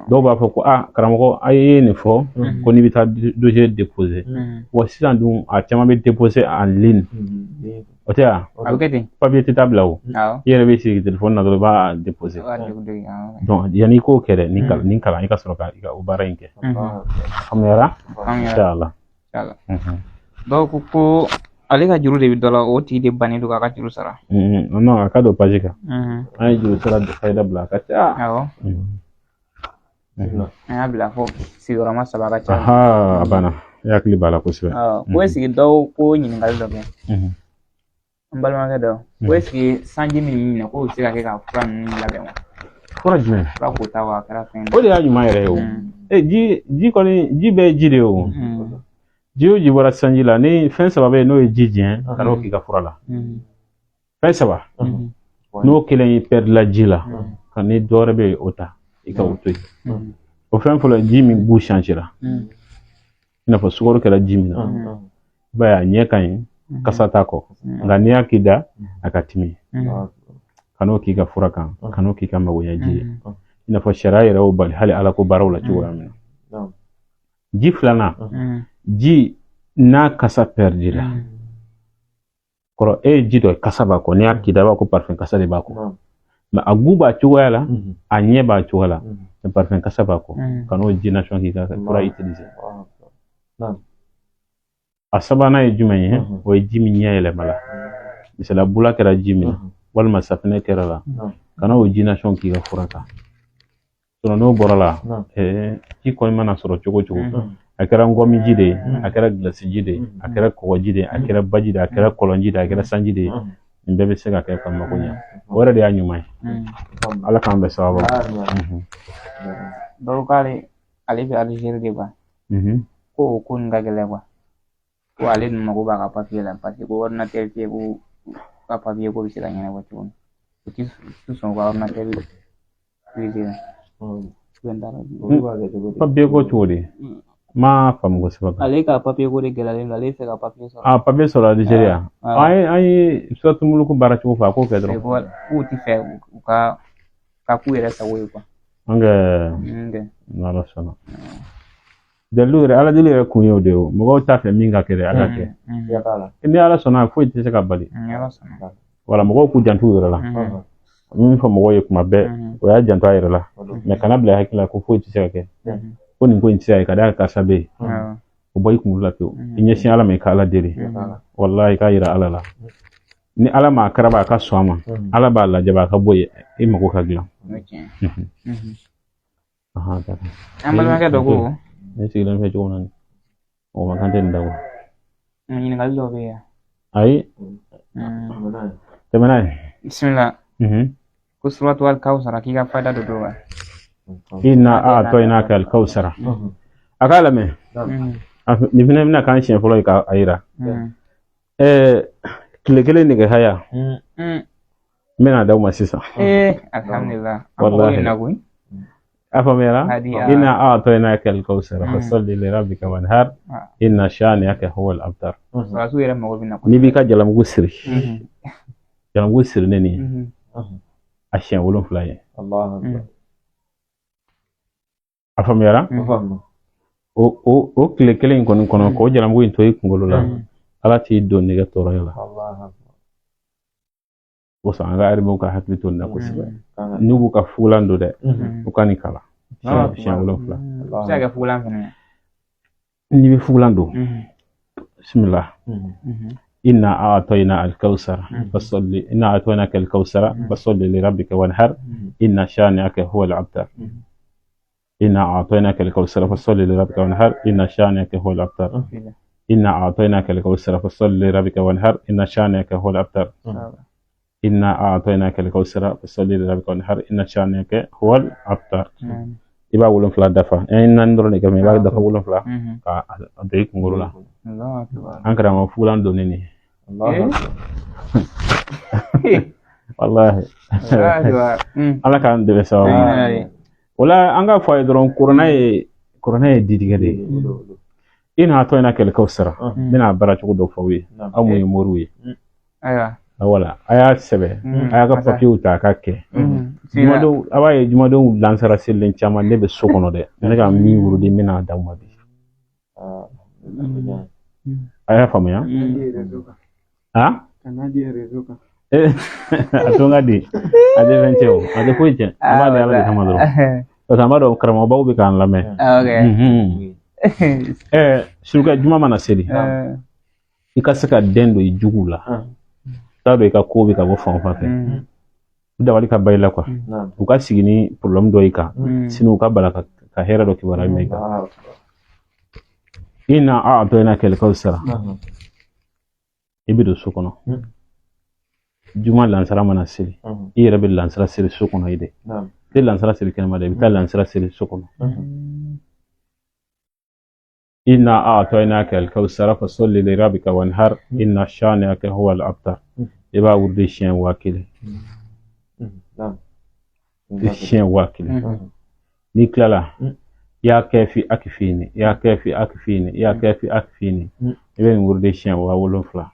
dɔw b'a fɔ ko karamɔgɔ a ye nin fɔ ko n'i bɛ taa dossier déposer wa sisan dun a caman bɛ déposer en ligne o tɛ a bɛ kɛ ten papier tɛ taa bila o i yɛrɛ bɛ sigi téléphone na dɔrɔn i b'a déposer donc yanni i k'o kɛ dɛ nin kalan i ka sɔrɔ ka o baara in kɛ faamuyara inshallah dɔw ko ale ka juru de bɛ dɔ la o tigi de bannen don k'a ka juru sara non a ka don page kan an ye juru sara fayida bila a ka ca an y'a bila fo sigiyɔrɔma 3 ka ca a banna i hakili b'a la kosɛbɛ ko est-ce que dɔw ko ɲininkali dɔ kɛ an balimakɛ dɔ ko est-ce que sanji min minɛ k'o bɛ se ka kɛ ka fura ninnu labɛn wa fura jumɛn fura kota wa a kɛra fɛn o de y'a ɲuman yɛrɛ ye o ji kɔni ji bɛɛ ye ji de ye o ji o ji bɔra sanji la ni fɛn 3 bɛ yen n'o ye ji diɲɛ ka n'o k'i ka fura la fɛn 3 n'o kelen y'i perdre la ji la ka ni dɔ wɛrɛ bɛ yen o ta i ka o to yen o fɛn fɔlɔ ji min b'u changera i n'a fɔ sukaro kɛra ji min na i b'a ye a ɲɛ ka ɲi kasa t'a kɔ nka n'i y'a k'i da a ka timi ka n'o k'i ka fura kan ka n'o k'i ka magoɲɛ ji ye i n'a fɔ sariya yɛrɛ y'o bali hali Ala ko baaraw la cogoya min na ji filanan ji n'a kasa perdira kɔrɔ e ye ji dɔ kasa b'a kɔ n'i y'a k'i da i b'a ko parfum kasa de b'a kɔ mais a gu b'a cogoya la a ɲɛ b'a cogoya la parfum kasa b'a kɔ kan'o ji nasɔn k'i ka fura utiliser a sabanan ye jumɛn ye o ye ji min ɲɛ yɛlɛma la misala bula kɛra ji min na walima safinɛ kɛra la kana o ji nasɔn k'i ka fura kan n'o bɔra la ji kɔni mana sɔrɔ cogo cogo a kɛra ngɔmi ji de ye a kɛra gilasi ji de ye a kɛra kɔgɔji de ye a kɛra baji de ye a kɛra kɔlɔnji de ye a kɛra sanji de ye nin bɛɛ bɛ se ka kɛ ka mago ɲɛ o yɛrɛ de y'a ɲuman ye ala k'an bɛn sababu dɔw k'ale ale bɛ Alizeri de quoi ko o ko nin ka gɛlɛn quoi ko ale dun mago b'a ka papier la parce que ko ordinateur tɛ ko ka papier ko bɛ se ka ɲɛnabɔ cogo min o tɛ sɔn ka ordinateur utiliser papier ko cogo di ma faamu kosɛbɛ ale ka papier ko de gɛlɛyalen don ale bɛ fɛ ka papier sɔrɔ papier sɔrɔ Alizeriya an ye suratu muluku baara cogo fɔ a k'o kɛ dɔrɔn k'u tɛ fɛ u ka k'u yɛrɛ sago ye quoi n'ala sɔnna dalilu yɛrɛ ala deli yɛrɛ kun ye o de ye mɔgɔw t'a fɛ min ka kɛ dɛ a ka kɛ ni ala sɔnna foyi tɛ se ka bali wala mɔgɔw k'u jantu yɛrɛ la min fɔ mɔgɔw ye kuma bɛɛ o y'a janto a yɛrɛ la mais kana bila hakili la ko foyi tɛ se ka kɛ ko nin ko in tɛ se ka kɛ ka d'a kan karisa bɛ yen o bɔ i kunkolo la pewu i ɲɛsin ala ma i ka ala deli walahi i k'a yira ala la ni ala ma karaba a ka sɔn a ma ala b'a lajɛ a ka bɔ yen i mago ka dilan an balimakɛ dɔ ko ne sigilen fɛ cogo min na o ma kan tɛ nin dabɔ ɲininkali dɔ bɛ yan ayi tɛmɛ n'a ye bisimila ko suratu al-kawsara k'i ka fada dɔ don wa inna a'tainaka al-kawsara a k'a lamɛn nin fana bɛna k'an siɲɛ fɔlɔ ye k'a yira tile kelen nɛgɛ haya n bɛna d'aw ma sisan alhamdulillah wallahi a faamuyara inna a'tainaka al-kawsara fasalli li rabbika wanhar inna shani'aka huwa al-abtar n'i b'i ka jalamugu siri jalamugu siri ne nin a siɲɛ 7 ye a faamuyara o tile kelen in kɔni kɔnɔ k'o jalamugu in to i kunkolo la ala t'i don nɛgɛ tɔɔrɔya la o sɔn an ka arabew ka hakili to nin na kosɛbɛ n'u b'u ka fugulan don dɛ u ka nin kala siɲɛ 7 n'i bɛ fugulan don bismillah inna a'tainaka al-kawsara fasalli li rabbika wanhar inna shani'aka huwa al-abtar inna a'tainaka al-kawsara fasalli li rabbika wanhar inna shani'aka huwa al-abtar inna a'tainaka al-kawsara fasalli li rabbika wanhar inna shani'aka huwa al-abtar inna a'tainaka al-kawsara fasalli li rabbika wanhar inna shani'aka huwa al-abtar i b'a 7 dafa naani dɔrɔn de kɛ i b'a dafa 7 ka don i kunkolo la an karamɔgɔ fugulan don ne nin wallahi ala k'an dɛmɛ sababu o la an ka fɔ a ye dɔrɔn kuranɛ ye didigɛ de ye inna a'tainaka al-kawsara n bɛna baara cogo dɔ fɔ aw ye aw mun ye moriw ye wala a y'a sɛbɛ a y'a ka papiyew ta a ka kɛ a b'a ye jumadenw lansara selilen caman ne bɛ so kɔnɔ dɛ ne ka min wurudi n bɛna d'aw ma bi a y'a faamuya a to n ka di a tɛ fɛn cɛ o a tɛ foyi cɛ a b'a di ala de kama dɔrɔn parce que an b'a dɔn karamɔgɔbaw bɛ k'an lamɛn surukɛ juma mana seli i ka se ka den don i juguw la t'a dɔn i ka ko bɛ ka bɔ fan o fan fɛ u dabali ka ba i la quoi u ka sigi ni problème dɔ y'i kan sinon u ka bala ka hɛrɛ dɔ kibaruya mɛn i kan inna a'tainaka al-kawsara i bɛ don so kɔnɔ juma lansara mana seli i yɛrɛ bɛ lansara seli so kɔnɔ i dɛ i tɛ lansara seli kɛnɛma dɛ i bɛ taa lansara seli so kɔnɔ inna a'tainaka al-kawsara fasalli li rabbika wanhar inna shani'aka huwa al-abtar i b'a wurudi siɲɛ 1000 siɲɛ 1000 n'i tilala ya kafi akfini ya kafi akfini ya kafi akfini i bɛ nin wurudi siɲɛ 7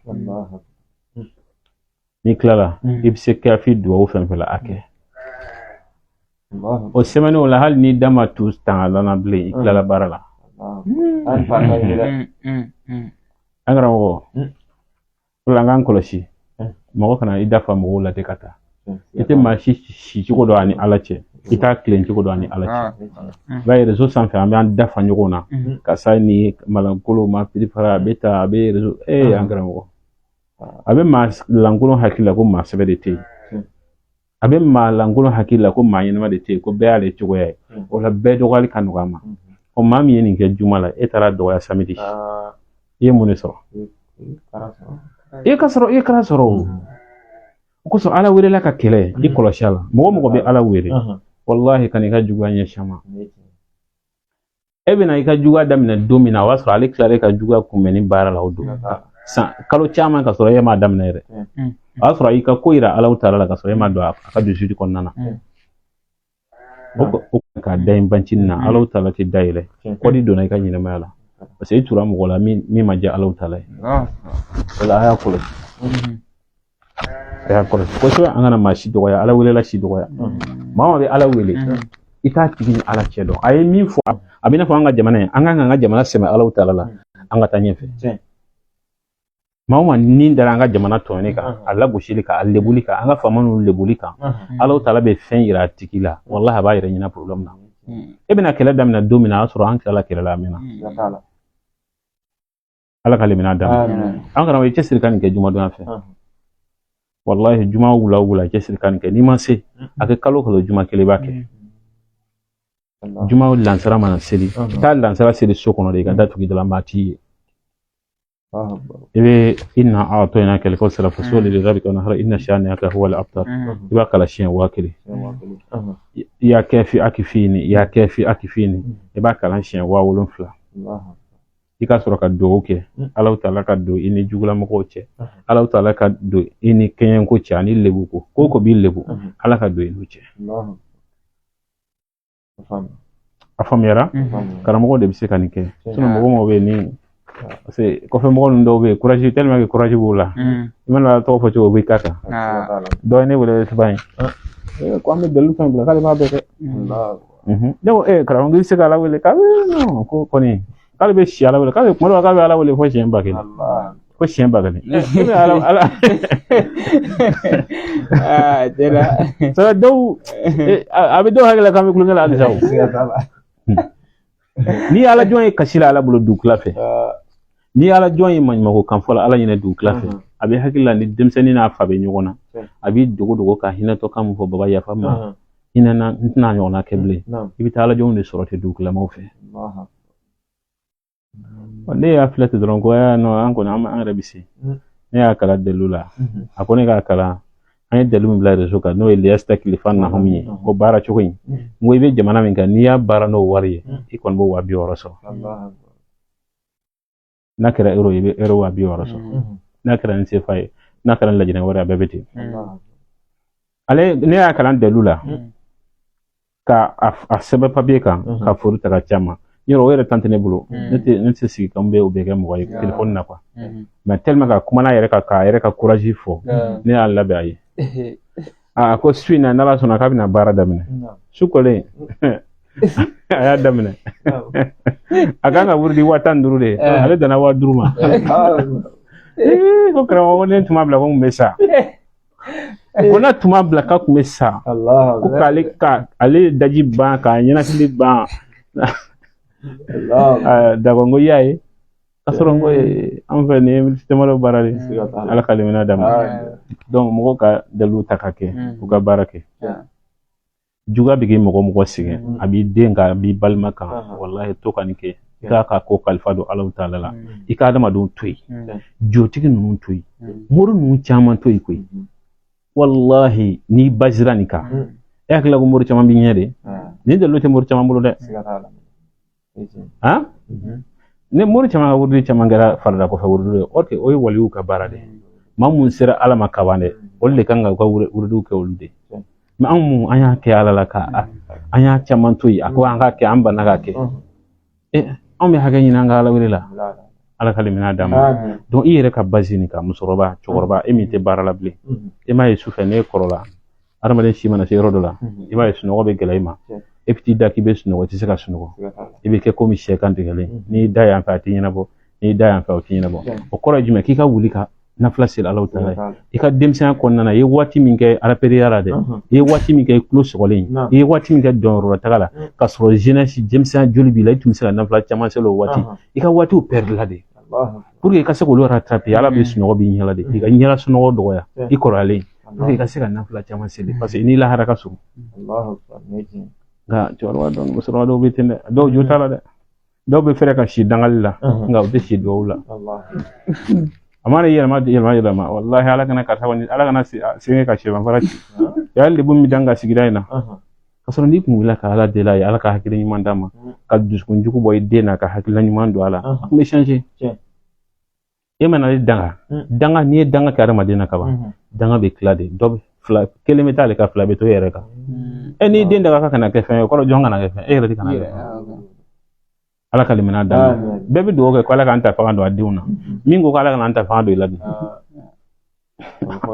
n'i tilala i bɛ se kafi duwawu fɛn fɛn la a kɛ o semaine la hali n'i da ma tu tanga bilen i tilala baara la an karamɔgɔ o la an k'an kɔlɔsi mɔgɔ kana i dafa mɔgɔw la de ka taa i tɛ maa si cogo dɔ ani ala cɛ ita kilen cogo do ani ala ci ba réseau sans faire am dafa ñogona ka sa ni malankolo ma prepara beta be réseau angara mo abe ma langulo hakila ko ma sebe de te abe ma langulo hakila ko ma yinama de te ko be ale cogo ya o la be do gal kanu gama o ma mi ni ke jumala etara do ya samedi ye mun so kara soro ko so ala wele la ka kele di koloshala mo be ala wele wallahi kan ka juga nya shama ebe na ka juga damina domina waso ale klare ka juga kumeni bara la odo kalo chama ka so yema damina ere waso ka koira ala utara la ka so yema do aka du sudi konnana o ka daim bancinna ala utara ti daire ko di do na ka nyina mala parce que tura mo wala mi ma ja ala utara wala aya ko ya ko so angana ma shi doya ala wele la shi doya mama be ala wele ita tigi ala chedo ay min fo abina fo anga jamana sema ala utala la anga tanyefe mama ni ndara anga jamana to ne ka alla bushilika allebulika anga famanu lebulika ala utala be fen ira tikila wallahi ba ira nyina problem na ibina kala damna domina asro an kala kala amina ala kalimina dam anga na we chesir kan ke juma do afa wallahi juma wula kesir kan ke ni ma se ake kalo juma kele bake juma lansara mana seli ta lansara seli sokono de ganda tuki de la mati ebe inna a'tayna kal kawsara fasuli li rabbika wanhar inna shani'aka huwa al-abtar iba kala shin wakili ya kafi akifini iba kala shin wawulun fla ika soro ka do ke Allah taala ka do ini jugula mako che Allah taala ka do ini kenyen ko cha ni lebu ko bi lebu Allah ka do ini che Allah afam yara kala mako de bise kanike suno mo be ni c'est ko fe mo ndo be courage tellement que courage bula imana to fo cho be kaka do ne wala sbay ko am de lu tan bula kala ma be Allah do kala ngi se kala wala ka no ko ni kala be shi ala wala kala mo ala wala fo shen bagani fo shen bagani ala dela so do abi do hagala kam ko ngala ali saw ni ala joy kasila ala bulu du klafe ni ala joy man mako kan fola ala nyina du klafe abi hagila ni demseni na fa be nyogona abi dogo ka hina to kam fo baba ya fama hina na nyona keble ibi ta ala joy ni sorote du kla mo fe wande ya filate dron ko ya no anko na ma arabisi ne ya kala delula akone ka kala ay delu mi bla rezo ka no elias taklifan na homi ko bara chokin ngoy be jamana min ka niya bara no wari ikon bo wabi oroso nakira ero wabi oroso nakira nse fay nakira lajina wara bebeti ale ne ya kala delula ka asaba pabeka ka furu ta chama yoro wera tantene bulo nete sigi kambe ubege mo way telephone na kwa mais tellement ka kuma na yere ka courage fo ne Allah be ayi ko suina na la sona ka bina bara damine sukole aya damine akanga wurdi watan durude ale dana wa duruma ko kra wona tuma bla ko mesa kona tuma bla ka mesa Allah ko ale daji ba ka nyina fili ba dago ngo yayi asoro ngo en fait ne sistema barale ala kalimina dam donc mo ka dalu takake ko ga barake juga bigi mo sige abi denga bi balmaka wallahi to kanike ka ko kalfado Allah taala la ikada ma don toy jotigi nun toy moru nun chaman toy koy wallahi ni bajranika ekla go moru chaman bi nyede ni dalu te moru chaman bulu de ha ne mori chama wurdi chama ngara farda ko fa wurdi okay oy waliu ka barade mamun sira ala makabane olle kanga ko wurdu ke wulde ma amu anya ke ala la ka anya chama toyi akwa anga ke amba naga ke ambe haga nyina ngala wurila ala kalimina dama donc ire ka bazini ka musoroba chogorba emite barala ble ema yusufa ne korola armade shimana se rodola ema yusu no be gelaima epiti daki be suno wati seka suno ibe ke komi shekan tigale ni daya fa tinyina bo ni daya fa tinyina bo o kora jume kika wulika nafila seli Allahu taala i ka denmisɛnya kɔnɔna na i ye waati min kɛ araperiya la dɛ i ye waati min kɛ i tulo sɔgɔlen i ye waati min kɛ dɔnyɔrɔla taga la ka sɔrɔ jeunesse denmisɛnya joli b'i la i tun bɛ se ka nafila caman seli o waati i ka waatiw perdre la de pour que i ka se k'olu rattraper Ala bɛ sunɔgɔ b'i ɲɛla de i ka ɲɛla sunɔgɔ dɔgɔya i kɔrɔlen pour que i ka se ka nafila caman seli parce que i n'i lahara ka surun nka cɛkɔrɔba dɔn musokɔrɔba dɔw bɛ ten dɛ dɔw jo t'a la dɛ dɔw bɛ fɛrɛ ka si dangali la nka u tɛ si duwawu la a mana yɛlɛma wallahi Ala kana karisa kɔni Ala kana sɛgɛn ka sɛfan fara ci yali de bɛ dan ka sigida in na ka sɔrɔ n'i kun wulila ka Ala deli a ye Ala ka hakili ɲuman d'a ma ka dusukun jugu bɔ i den na ka hakilina ɲuman don a la a tun bɛ changer e mana ale danga n'i ye danga kɛ adamaden na kaban danga bɛ tila de dɔ fila kelen bɛ taa ale ka fila bɛ to e yɛrɛ kan n'i den daga ka kana kɛ fɛn ye o kɔrɔ jɔn kana kɛ fɛn e yɛrɛ de kana kɛ Ala ka limana d'a ma bɛɛ bɛ dugawu kɛ ko Ala k'an ta fanga don a denw na min ko Ala kana an ta fanga don i la dun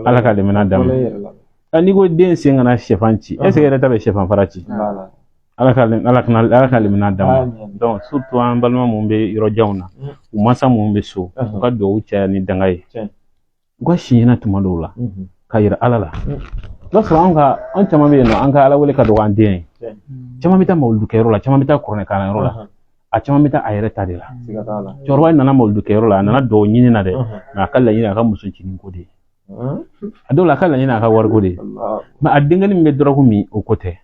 Ala ka limana d'a ma n'i ko den sen kana sɛfan ci est-ce que e yɛrɛ ta bɛ sɛfan fara ci Ala ka limana d'a ma donc surtout an balima mun bɛ yɔrɔ janw na u mansa mun bɛ so u ka dugawu caya ni danga ye u ka si ɲɛna tuma dɔw la ka yira Ala la n'a sɔrɔ an caman bɛ yen nɔ an ka Ala wele ka dɔgɔ an den ye caman bɛ taa mawuludukɛyɔrɔ la caman bɛ taa kuranɛkalanayɔrɔ la a caman bɛ taa a yɛrɛ ta de la cɛkɔrɔba in nana mawuludukɛyɔrɔ la a nana dugawu ɲini na dɛ nka a ka laɲini a ka muso ncinin ko de ye a dɔw la a ka laɲini a ka wariko de ye mɛ a denkɛ min bɛ dɔrɔgu min o ko tɛ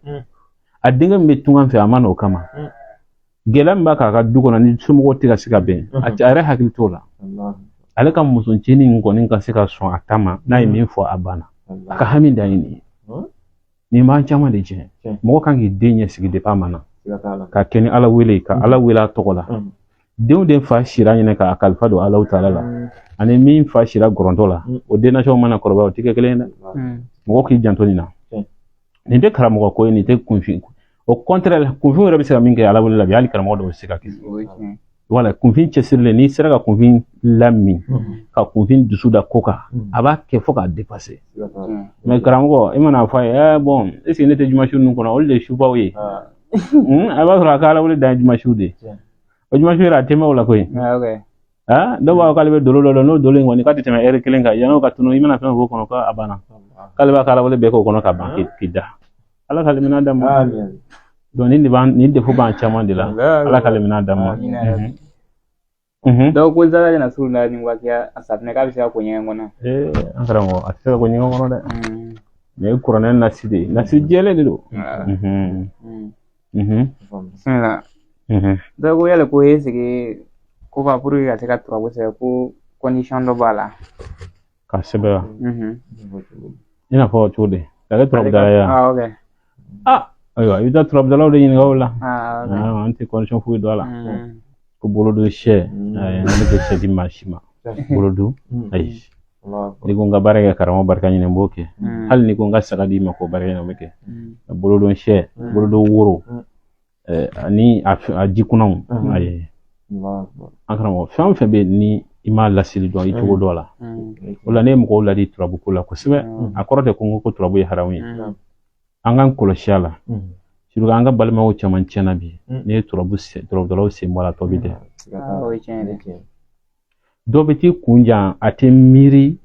a denkɛ min bɛ tungan fɛ a ma na o kama gɛlɛya min b'a k'a ka du kɔnɔ ni somɔgɔw tɛ ka se ka bɛn a yɛrɛ hakili t'o la ale ka muso ncinin kɔni ka se ka sɔn a ta ma n'a ye min fɔ a banna a ka hami dan ye nin ye nin b'an caman de tiɲɛ mɔgɔ kan k'i den ɲɛsigi depuis a ma na ka kɛ ni Ala wele ka Ala wele a tɔgɔ la denw den fa sira ɲinɛ k'a kalifa don Alahu taala la ani min fa sira gɔrɔntɔ la o den nasɔnw mana kɔrɔbaya o tɛ kɛ kelen ye dɛ mɔgɔ k'i janto nin na nin tɛ karamɔgɔ ko ye nin tɛ kunfin au contraire kunfin yɛrɛ bɛ se ka min kɛ Ala wele la bi hali karamɔgɔ dɔw bɛ se ka kɛ voilà kunfin cɛsirilen n'i sera ka kunfin lamin ka kunfin dusu da ko kan a b'a kɛ fo k'a dépasser mais karamɔgɔ i mana fɔ a ye bon est-ce que ne tɛ juma su ninnu kɔnɔ olu de ye subaw ye a b'a sɔrɔ a ka Ala wele dan ye juma su de ye o juma su yɛrɛ a tɛ mɛn o la koyi dɔw b'a fɔ k'ale bɛ dolo dɔ la n'o dolo in kɔni k'a tɛ tɛmɛ heure kelen kan yan'o ka tunun i mana fɛn o fɛn kɔnɔ k'a banna k'ale b'a ka Ala wele bɛɛ k'o kɔnɔ ka ban k'i da Ala ka limina d'a ma donc nin défaut b'an caman de la Ala ka limina d'a ma donc ko zara na suru na ni wakiya asatne ka bɛ se ka ko ɲɛgɛn kɔnɔ an karamɔgɔ a tɛ se ka ko ɲɛgɛn kɔnɔ dɛ mais kuranɛ nasi jɛlen de don bismillah donc ko yala ko est-ce ko ba pour que ka se ka turabu sɛbɛ ko condition dɔ b'a la ka sɛbɛ i n'a fɔ cogo di ka kɛ turabudala ye ayiwa i bɛ taa turabudalaw de ɲininka o la an tɛ condition foyi dɔn a la ko bolodo sɛ ne tɛ sɛ di maa si ma bolodo ayi ni ko n ka baara kɛ karamɔgɔ barika ɲini n b'o kɛ hali ni ko n ka saga d'i ma k'o baara ɲini o bɛ kɛ bolodo sɛ bolodo woro ani a jikunnaw ayi an karamɔgɔ fɛn o fɛn bɛ yen ni i m'a laseli dɔn i cogo dɔ la o la ne ye mɔgɔw ladi turabuko la kosɛbɛ a kɔrɔ tɛ ko n ko turabu ye haramu ye an k'an kɔlɔsi a la surtout an ka balimaw caman tiɲɛna bi ne ye turabudalaw sen bɔ a la tɔ bɛ dɛ dɔw bɛ t'i kun jan a tɛ miiri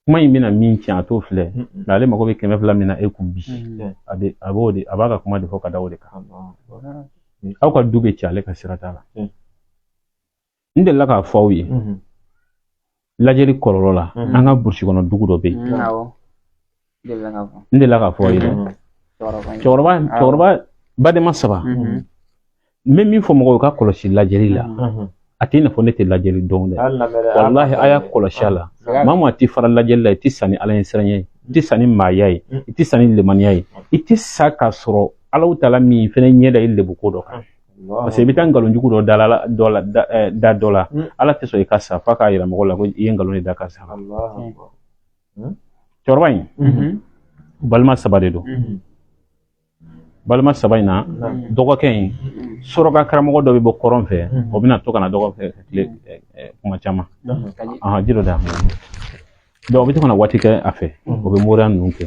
kuma in bɛna min tiɲɛ a t'o filɛ nka ale mago bɛ 200 min na e kun bi a b'a ka kuma de fɔ ka da o de kan aw ka du bɛ ci ale ka sira t'a la n delila k'a fɔ aw ye lajɛli kɔlɔlɔ la an ka burusi kɔnɔ dugu dɔ bɛ yen n delila k'a fɔ aw ye cɛkɔrɔba badenma 3 n bɛ min fɔ mɔgɔw ka kɔlɔsi lajɛli la a tɛ i n'a fɔ ne tɛ lajɛli dɔn dɛ walahi a y'a kɔlɔsi a la maa maa tɛ fara lajɛli la i tɛ sa ni Ala ɲɛsiranya ye i tɛ sa ni maaya ye i tɛ sa ni limaniya ye i tɛ sa k'a sɔrɔ Alahu taala min fɛnɛ ɲɛ da i lebu ko dɔ kan parce que i bɛ taa nkalon jugu dɔ da dɔ la Ala tɛ sɔn i ka sa f'a k'a yira mɔgɔw la ko i ye nkalon de da ka sa cɛkɔrɔba in balima 3 de don balima 3 in na dɔgɔkɛ in suraka karamɔgɔ dɔ bɛ bɔ kɔrɔn fɛ o bɛna to ka na dɔgɔ fɛ tile kuma caman ji dɔ da donc o bɛ to ka na waati kɛ a fɛ o bɛ moriya ninnu kɛ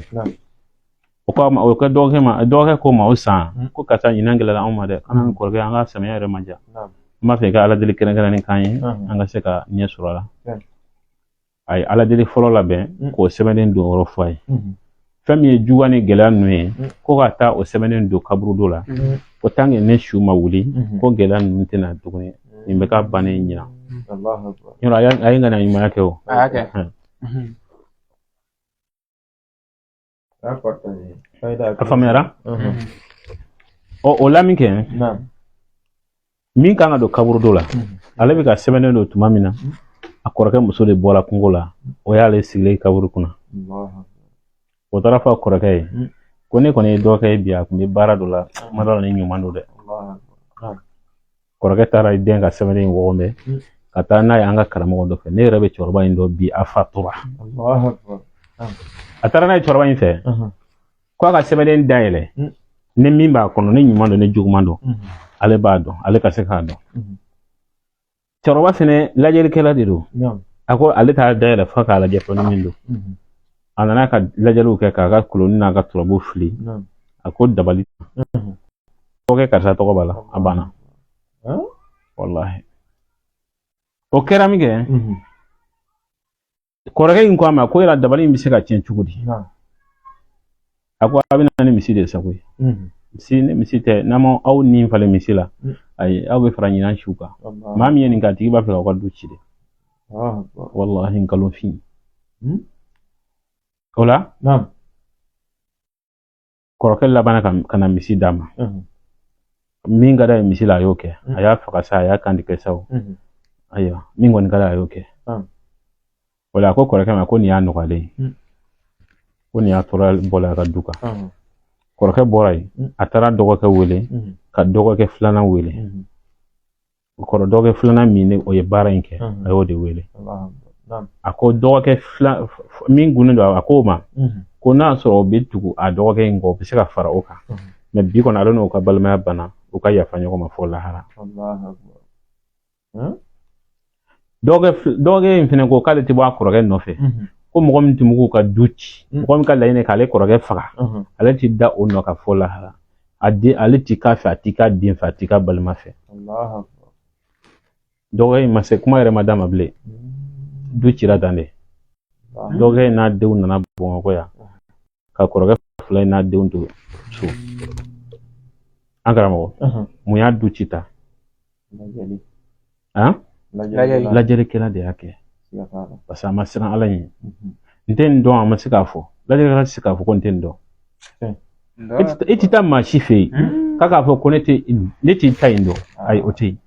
o kɛ dɔgɔkɛ ko ma o san ko ka taa ɲinan gɛlɛla anw ma dɛ an kɔrɔkɛ an ka samiya yɛrɛ ma ja n b'a fɛ i ka Ala deli kɛrɛnkɛrɛnnen k'an ye an ka se ka ɲɛ sɔrɔ a la ay ala deli fɔlɔ labɛn k'o sɛbɛnnen don yɔrɔ fɔ a ye fɛn min ye juguya ni gɛlɛya ninnu ye ko ka taa o sɛbɛnnen don kaburu dɔ la ko tant que ne su ma wuli ko gɛlɛya ninnu tɛna tuguni nin bɛ ka bannen ɲina yɔrɔ a ye ŋana ɲumanya kɛ o a y'a kɛ a faamuyara o la min kɛ min kan ka don kaburu dɔ la ale bɛ ka sɛbɛnnen don tuma min na a kɔrɔkɛ muso de bɔra kungo la o y'ale sigilen kaburu kunna o taara fɔ a kɔrɔkɛ ye ko ne kɔni ye dɔ kɛ bi a kun bɛ baara dɔ la kuma dɔ la ni ɲuman don dɛ kɔrɔkɛ taara den ka sɛbɛnnen wɔgɔbɛ ka taa n'a ye an ka karamɔgɔ dɔ fɛ ne yɛrɛ bɛ cɛkɔrɔba in dɔ bi a fatura a taara n'a ye cɛkɔrɔba in fɛ ko a ka sɛbɛnnen dayɛlɛ ni min b'a kɔnɔ ni ɲuman don ni juguman don ale b'a dɔn ale ka se k'a dɔn cɛkɔrɔba fɛnɛ lajɛlikɛla de don a ko ale t'a dayɛlɛ fo k'a lajɛ fɛn min don a nana ka lajɛliw kɛ k'a ka koloni n'a ka turabu fili a ko dabali kɛ karisa tɔgɔ b'a la a banna wallahi o kɛra min kɛ kɔrɔkɛ in ko a ma ko yala dabali in bɛ se ka tiɲɛ cogo di a ko a bɛ na ni misi de sago ye misi tɛ n'a ma aw ni falen misi la ayi aw bɛ fara ɲinan siw kan maa min ye nin k'a tigi b'a fɛ k'aw ka du ci de wallahi nkalonfin o la kɔrɔkɛ labanna ka na misi d'a ma min ka d'a ye misi la a y'o kɛ a y'a faga sa a y'a kan tigɛ sa o ayiwa min kɔni ka d'a ye a y'o kɛ o la a ko kɔrɔkɛ ma ko nin y'a nɔgɔyalen ko nin y'a tɔɔrɔ bɔla a ka du kan kɔrɔkɛ bɔra yen a taara dɔgɔkɛ wele ka dɔgɔkɛ filanan wele o kɔrɔ dɔgɔkɛ filanan min o ye baara in kɛ a y'o de wele a ko dɔgɔkɛ min gunnen don a ko ma ko n'a sɔrɔ o bɛ tugu a dɔgɔkɛ in kɔ o bɛ se ka fara o kan mɛ bi kɔni ale n'o ka balimaya bana u ka yafa ɲɔgɔn ma fɔ lahara dɔgɔkɛ in fɛnɛ ko k'ale tɛ bɔ a kɔrɔkɛ nɔfɛ ko mɔgɔ min tun b'u ka du ci mɔgɔ min ka laɲini k'ale kɔrɔkɛ faga ale ti da o nɔ ka fɔ lahara ale ti k'a fɛ a ti k'a den fɛ a ti k'a balima fɛ dɔgɔkɛ in ma se kuma yɛrɛ ma d'a ma bilen du cira tan de dɔgɔkɛ in n'a denw nana Bamakɔ yan ka kɔrɔkɛ fila in n'a denw to so an karamɔgɔ mun y'a du ci ta lajɛlikɛla de y'a kɛ parce que a ma siran ala ɲɛ n tɛ nin dɔn a ma se k'a fɔ lajɛlikɛla tɛ se k'a fɔ ko n tɛ nin dɔn e tɛ taa maa si fɛ yen k'a fɔ ko ne tɛ ta yen dɔn ayi o tɛ yen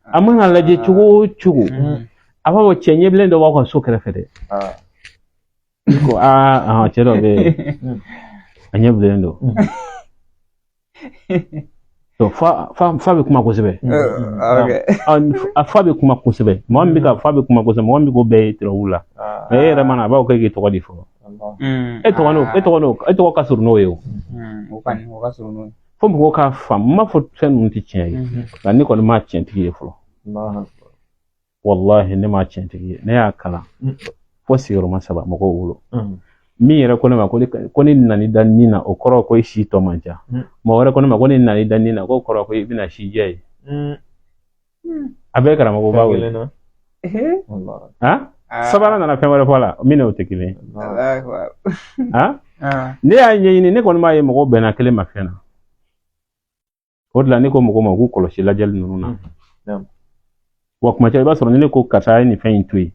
a mana lajɛ cogo o cogo a b'a fɔ cɛ ɲɛbilen dɔ b'aw ka so kɛrɛfɛ dɛ ko cɛ dɔ bɛ yen a ɲɛbilen don fa bɛ kuma kosɛbɛ a fa bɛ kuma kosɛbɛ mɔgɔ min bɛ ka fa bɛ kuma kosɛbɛ mɔgɔ min bɛ ko bɛɛ ye turabu la e yɛrɛ mana a b'aw kɛ k'i tɔgɔ di fɔlɔ e tɔgɔ ka surun n'o ye o fo mɔgɔw k'a faamu n m'a fɔ fɛn ninnu tɛ tiɲɛ ye nka ne kɔni m'a tiɲɛtigi ye fɔlɔ wallahi ne m'a tiɲɛtigi ye ne y'a kalan fo sigiyɔrɔma 3 mɔgɔw wolo min yɛrɛ ko ne ma ko ne nani da nin na o kɔrɔ ko i si tɔ man ca mɔgɔ wɛrɛ ko ne ma ko ne nani da nin na ko kɔrɔ ko i bɛna si jɛ ye a bɛɛ karamɔgɔ b'a wele sabanan nana fɛn wɛrɛ fɔ a la min n'o tɛ kelen ne y'a ɲɛɲini ne kɔni b'a ye mɔgɔw bɛnna kelen ma fɛn na o de la ne ko mɔgɔw ma k'u kɔlɔsi lajɛli ninnu na wa kuma caman i b'a sɔrɔ ni ne ko karisa ye nin fɛn in to yen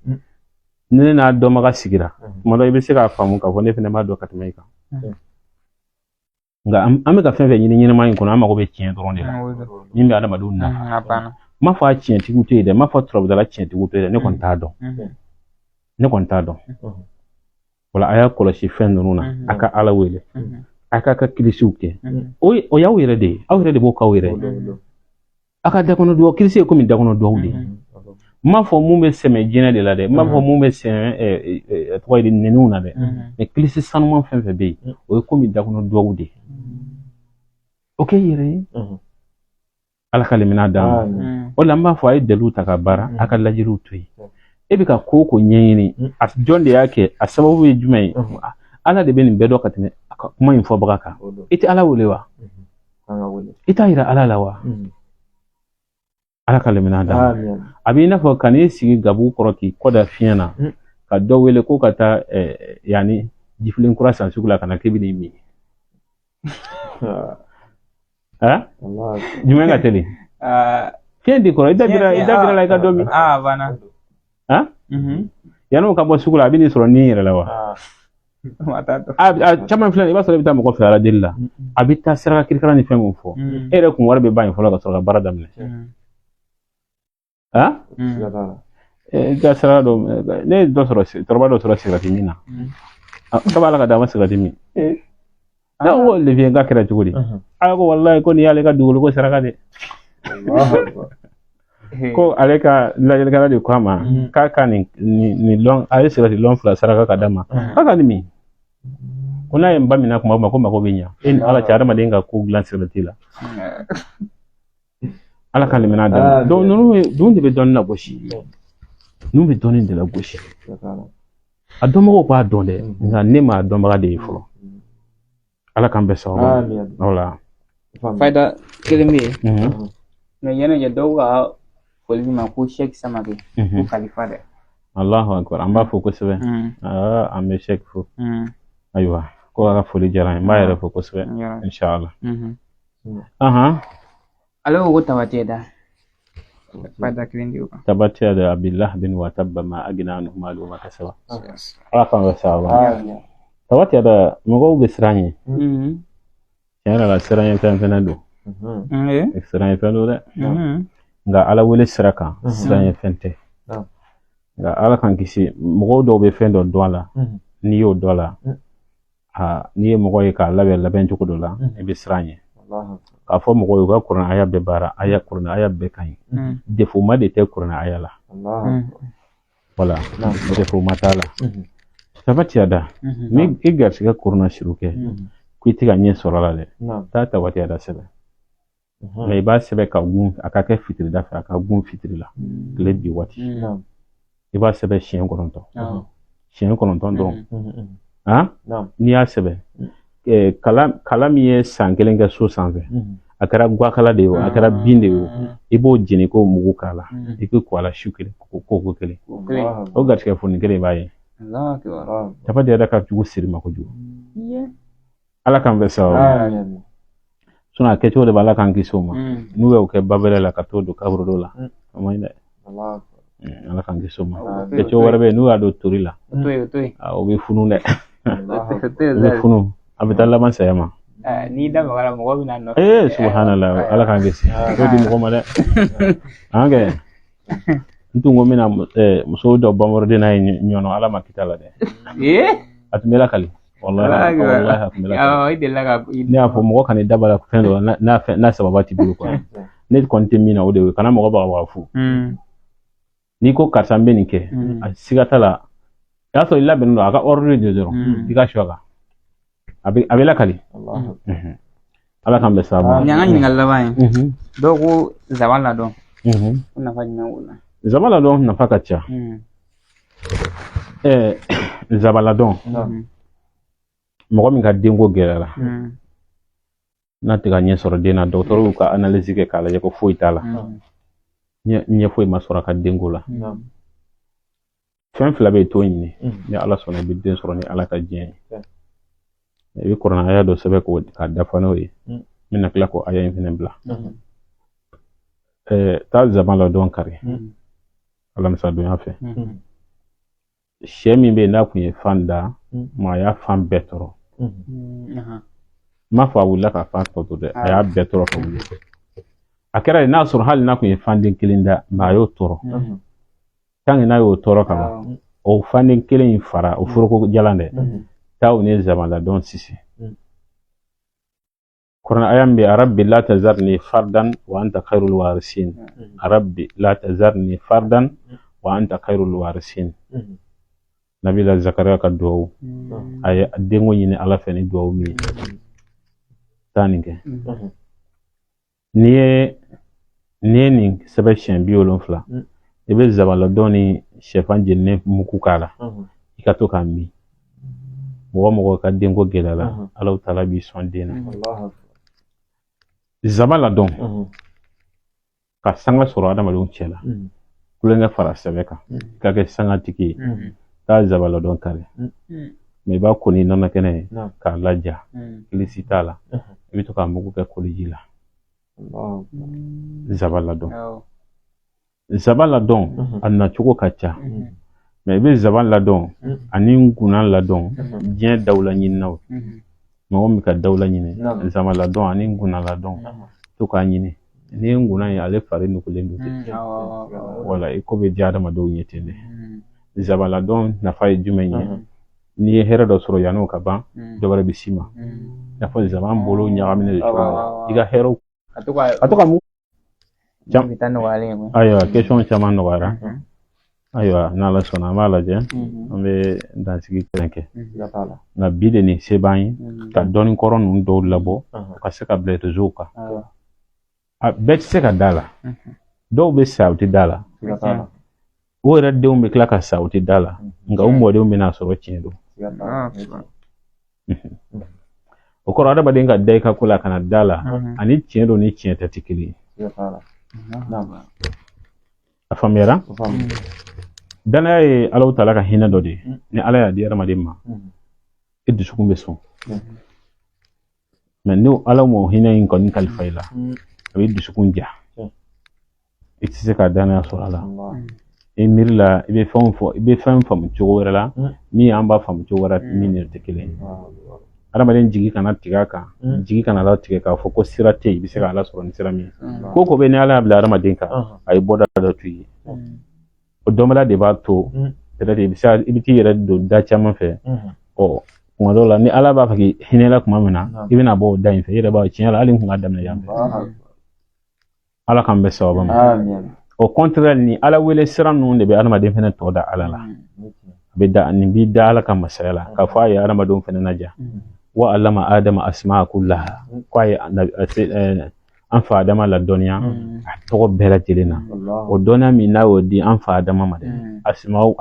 ni ne n'a dɔnbaga sigira tuma dɔ i bɛ se k'a faamu k'a fɔ ne fɛnɛ b'a dɔn ka tɛmɛ i kan nka an bɛ ka fɛn fɛn ɲini ɲɛnama in kɔnɔ an mago bɛ tiɲɛ dɔrɔn de la min bɛ adamadenw na n m'a fɔ a tiɲɛtigiw tɛ yen dɛ n m'a fɔ turabudala tiɲɛtigiw tɛ yen dɛ ne kɔni t'a dɔn wala a y'a kɔlɔsi fɛn ninnu na a ka ala wele a k'a ka kilisiw kɛ o y'aw yɛrɛ de ye aw yɛrɛ de b'o k'aw yɛrɛ a ka dakɔnɔ dugawu kilisi ye komi dakɔnɔ dugawu de n m'a fɔ mun bɛ sɛmɛ jinɛ de la dɛ n m'a fɔ mun bɛ sɛmɛ tɔgɔ ye nɛniw na dɛ mɛ kilisi sanuman fɛn fɛn bɛ yen o ye komi dakɔnɔ dugawu de o kɛ yɛrɛ ye ala ka lemina d'a ma o la n b'a fɔ a ye dalilu ta ka baara a ka lajɛliw to yen e bɛ ka ko ɲɛɲini a jɔn de y'a kɛ a sababu ye jumɛn ye ala de bɛ nin bɛɛ dɔn ka tɛmɛ a ka kuma in fɔbaga kan i tɛ ala wele wa i t'a yira ala la wa ala ka lemina da abi na fo kan sigi gabu kɔrɔ k'i kɔda fiɲɛ na ka dɔ wele ko ka taa yani jifilen kura san sugu la kana k'i bɛ mi jumɛn ka teli fiɲɛ di kɔrɔ i da dira la i ka dɔ min bana yan'o ka bɔ sugu la a bɛ n'i sɔrɔ ni yɛrɛ la wa caman filɛ i b'a sɔrɔ i bɛ taa mɔgɔ fɛ ala deli la a bɛ taa saraka kirikara ni fɛn min fɔ e yɛrɛ kun wari bɛ ban fɔlɔ ka sɔrɔ ka baara daminɛ i ka saraka dɔ ne ye cɛkɔrɔba dɔ sɔrɔ sigarati min na kaba ala ka d'a ma sigarati min n'a ko levier n ka kɛra cogo di a ko walayi ko nin y'ale ka dugukolo ko saraka dɛ ko ale ka lajɛlikɛla de ko a ma k'a ka nin lɔn a ye sigarati lɔn 2 saraka ka d'a ma k'a ka nin min ko n'a ye n ba minɛ kuma o ma ko mako bɛ ɲa e ni ala cɛ adamaden ka ko dilan sigarati la ala ka lemina da donc ninnu de bɛ dɔnni la gosi ninnu bɛ dɔnni de la gosi a dɔnbagaw b'a dɔn dɛ nka ne m'a dɔnbaga de ye fɔlɔ ala k'an bɛ sababu wala fayda kelen bɛ yen mais yanni dɔw ka foli ma ko Sheikh Samake ko kalifa dɛ Allahu akbar an b'a fɔ kosɛbɛ an bɛ Sheikh fo ayiwa ko a ka foli diyara n b'a yɛrɛ fo kosɛbɛ inshallah ale ko tabatiya da fayda kelen de kan tabatiya da abillah bin wa tabba ma agina anhu malu ma kasaba ala k'an bɛ sababu tabatiya da mɔgɔw bɛ siran ɲɛ tiɲɛ yɛrɛ la siran ɲɛ fɛn fɛnɛ don siran ɲɛ fɛn don dɛ nka ala wele sira kan siran ɲɛ fɛn tɛ nka ala k'an kisi mɔgɔw dɔw bɛ fɛn dɔ dɔn a la n'i y'o dɔn a la n'i ye mɔgɔ ye k'a labɛn cogo dɔ la i bɛ siran ɲɛ k'a fɔ mɔgɔw ye u ka kuranɛ aya bɛɛ baara kuranɛ aya bɛɛ ka ɲi défaut ma de tɛ kuranɛ aya la voilà défaut ma t'a la tabatiya da ni i garisɛgɛ kuranɛ suru kɛ ko i tɛ ka ɲɛ sɔrɔ a la dɛ taa tabatiya da sɛbɛn mais i b'a sɛbɛn ka gun a ka kɛ fitirida fɛ a ka gun fitiri la tile bi waati i b'a sɛbɛn siɲɛ 9 dɔrɔn n'i y'a sɛbɛn kala min ye san 1 kɛ so sanfɛ a kɛra guakala de ye a kɛra bin de ye i b'o jeni k'o mugu k'a la i k'i ko a la su kelen ko kelen o garisɛgɛ foni kelen i b'a ye tabatiya da ka jugu siri ma kojugu ala k'an bɛ sababu a kɛcogo de b'ala k'an kisi o ma n'u y'o kɛ babɛlɛ la ka t'o don kaburu dɔ la a man ɲi dɛ ala k'an kisi o ma kɛcogo wɛrɛ bɛ yen n'u y'a don tori la o bɛ funu dɛ o bɛ funu a bɛ taa laban saya ma n'i da magara mɔgɔ bɛ na nɔfɛ subhanallah ala k'an kisi o di mɔgɔ ma dɛ an kɛ n tun ko n bɛna muso dɔ bamɔrɔden n'a ye ɲɔnɔ ala ma kita la dɛ a tun bɛ lakali wallahi a tun bɛ lakali ne y'a fɔ mɔgɔ kana daba la fɛn dɔ n'a sababa t'i bolo quoi ne kɔni tɛ min na o de ye kana mɔgɔ baga fu n'i ko karisa n bɛ nin kɛ a siga t'a la i y'a sɔrɔ i labɛnnen don a ka ordre de dɔrɔn i ka suwa kan a bɛ lakali ala k'an bɛ sababu ɲanga ɲininkali laban ye dɔw ko zaban ladɔn ko nafa jumɛn b'o la zaban ladɔn nafa ka ca zaban ladɔn mɔgɔ min ka denko gɛlɛyara n'a tɛ ka ɲɛ sɔrɔ den na dɔgɔtɔrɔw y'u ka analyse kɛ k'a lajɛ ko foyi t'a la ɲɛ foyi ma sɔrɔ a ka denko la fɛn 2 bɛ yen t'o ɲini ni ala sɔnna i bɛ den sɔrɔ ni ala ka diɲɛ ye i bɛ kuranɛ aya dɔ sɛbɛn k'a dafa n'o ye n bɛna tila k'o aya in fɛnɛ bila taa zaban ladɔn kari alamisadonya fɛ sɛ min bɛ yen n'a kun ye fan da ma a y'a fan bɛɛ tɔrɔ n m'a fɔ a wulila ka fan tɔ to dɛ a y'a bɛɛ tɔrɔ ka wuli a kɛra n'a sɔrɔ hali n'a kun ye fanden kelen da ma a y'o tɔrɔ tant que n'a y'o tɔrɔ ka ban o fanden kelen in fara o foroko jalan dɛ taa o ni zaban ladɔn sisi kuranɛ aya min bɛ rabbi la tazarni fardan wa anta khairul warisin rabbi la tazarni fardan wa anta khairul warisin nabila zakariya ka duwawu a ye denko ɲini ala fɛ ni duwawu min ye taa nin kɛ n'i ye nin sɛbɛn siɲɛ 70 i bɛ zaban ladɔn ni sɛfan jeninen mugu k'a la i ka to k'a min mɔgɔ ka denko gɛlɛyara ala taala b'i sɔn den na zaban ladɔn ka sanga sɔrɔ adamadenw cɛ la kulonkɛ fara sɛbɛ kan ka kɛ sanga tigi ye t'a zabaladɔn kari mais i b'a ko ni nɔnɔ kɛnɛ ye k'a laja kilisi t'a la i bɛ to k'a mugu kɛ koliji la zaban ladɔn a nacogo ka ca mais i bɛ zaban ladɔn ani ngunan ladɔn diɲɛ dawula ɲininaw mɔgɔ min ka dawula ɲini zaban ladɔn ani ngunan ladɔn to k'a ɲini ni ye ngunan ye ale fari nugulen don ten wala i ko bɛ diya adamadenw ɲɛ ten de zaban ladɔn nafa ye jumɛn ye n'i ye hɛrɛ dɔ sɔrɔ yan'o ka ban dɔ wɛrɛ bɛ s'i ma i n'a fɔ zaban bolo ɲagaminen de cogo min i ka hɛrɛw a to ka mun ayiwa question caman nɔgɔyara ayiwa n'ala sɔnna an b'a lajɛ an bɛ dansigi kelen kɛ nka bi de nin se b'an ye ka dɔɔnin kɔrɔ ninnu dɔw labɔ ka se ka bila réseau kan bɛɛ tɛ se ka da la dɔw bɛ sa u tɛ da la o yɛrɛ denw bɛ tila ka sa u tɛ da la nka u mɔdenw bɛna sɔrɔ tiɲɛ don o kɔrɔ adamaden ka da i ka ko la kana da la ani tiɲɛ don ni tiɲɛ tɛ tɛ kelen ye a faamuyara danaya ye Alahu Taala ka hinɛ dɔ de ye ni Ala y'a di adamaden ma i dusukun bɛ sɔn mais ni Ala m'o hinɛ in kɔni kalifa i la a bɛ dusukun ja i tɛ se ka danaya sɔrɔ a la i miiri la i bɛ fɛn faamu cogo wɛrɛ la min an b'a faamu cogo wɛrɛ min tɛ kelen ye adamaden jigi kana tigɛ a kan jigi kana latigɛ k'a fɔ ko sira tɛ yen i bɛ se ka Ala sɔrɔ ni sira min ye ko ko bɛ ni Ala y'a bila adamaden kan a ye bɔda dɔ to ye o dɔnbaliya de b'a to peut-être i bɛ t'i yɛrɛ don da caman fɛ kuma dɔw la ni Ala b'a fɛ k'i hinɛla tuma min na i bɛna bɔ o da in fɛ i yɛrɛ b'a tiɲɛ la hali n kun ka daminɛ yan fɛ Ala k'an bɛ sababa ma au contraire ni Ala wele sira ninnu de bɛ adamaden fɛnɛ tɔ da Ala la a bɛ da nin b'i da Ala ka masaya la k'a fɔ a ye adamadenw fɛnɛ ladiya wa allama adama asmaa kullaha ko a ye an fa adama la dɔnniya a tɔgɔ bɛɛ lajɛlen na o dɔnniya min n'a y'o di an fa adama ma dɛ asimaw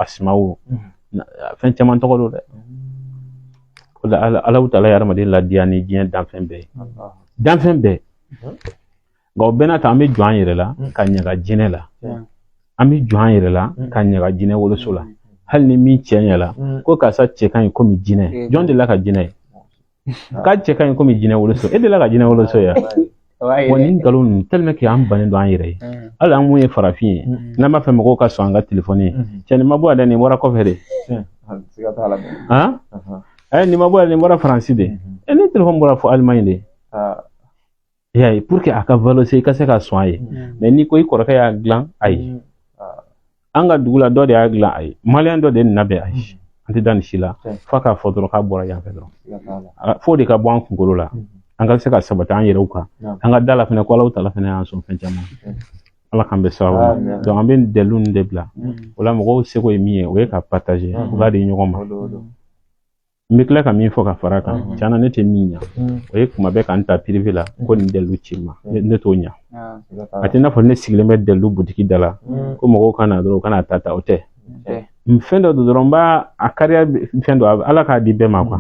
fɛn caman tɔgɔ don dɛ o la Alahu Taala ye adamaden ladiya ni diɲɛ danfɛn bɛɛ ye danfɛn bɛɛ nka o bɛɛ n'a ta an bɛ jɔ an yɛrɛ la ka ɲaga jinɛ la an bɛ jɔ an yɛrɛ la ka ɲaga jinɛ woloso la hali ni min cɛ ɲɛ la ko karisa cɛ ka ɲi komi jinɛ jɔn de la ka jinɛ ye k'a cɛ ka ɲi komi jinɛ woloso e de la ka jinɛ woloso ya wa nin nkalon ninnu tellement que an bannen don an yɛrɛ ye hali an mun ye farafin ye n'an b'a fɛ mɔgɔw ka sɔn an ka telefɔni ye cɛ nin ma bɔ yan dɛ nin bɔra kɔfɛ de nin ma bɔ yan nin bɔra faransi de ni telefɔni bɔra fɔ Allemagne de y'a ye pour que a ka valoriser i ka se ka sɔn a ye mais n'i ko i kɔrɔkɛ y'a dilan ayi an ka dugu la dɔ de y'a dilan ayi maliyɛn dɔ de ye nin labɛn ayi an tɛ da nin si la f'a k'a fɔ dɔrɔn k'a bɔra yan fɛ dɔrɔn f'o de ka bɔ an kunkolo la an ka se ka sabati an yɛrɛw kan an ka da la fɛnɛ ko Alahu Taala fɛnɛ y'an sɔn fɛn caman Ala k'an bɛ sababu donc an bɛ dalilu ninnu de bila o la mɔgɔw seko ye min ye o ye ka partager u k'a di ɲɔgɔn ma n bɛ tila ka min fɔ ka fara kan tiɲɛna ne tɛ min ɲa o ye kuma bɛɛ k'an ta privé la ko nin dalilu ci ma ne t'o ɲa a tɛ i n'a fɔ ne sigilen bɛ dalilu butiki da la ko mɔgɔw ka na dɔrɔn u kana ta o tɛ fɛn dɔ don dɔrɔn n b'a a kariya fɛn dɔ Ala k'a di bɛɛ ma quoi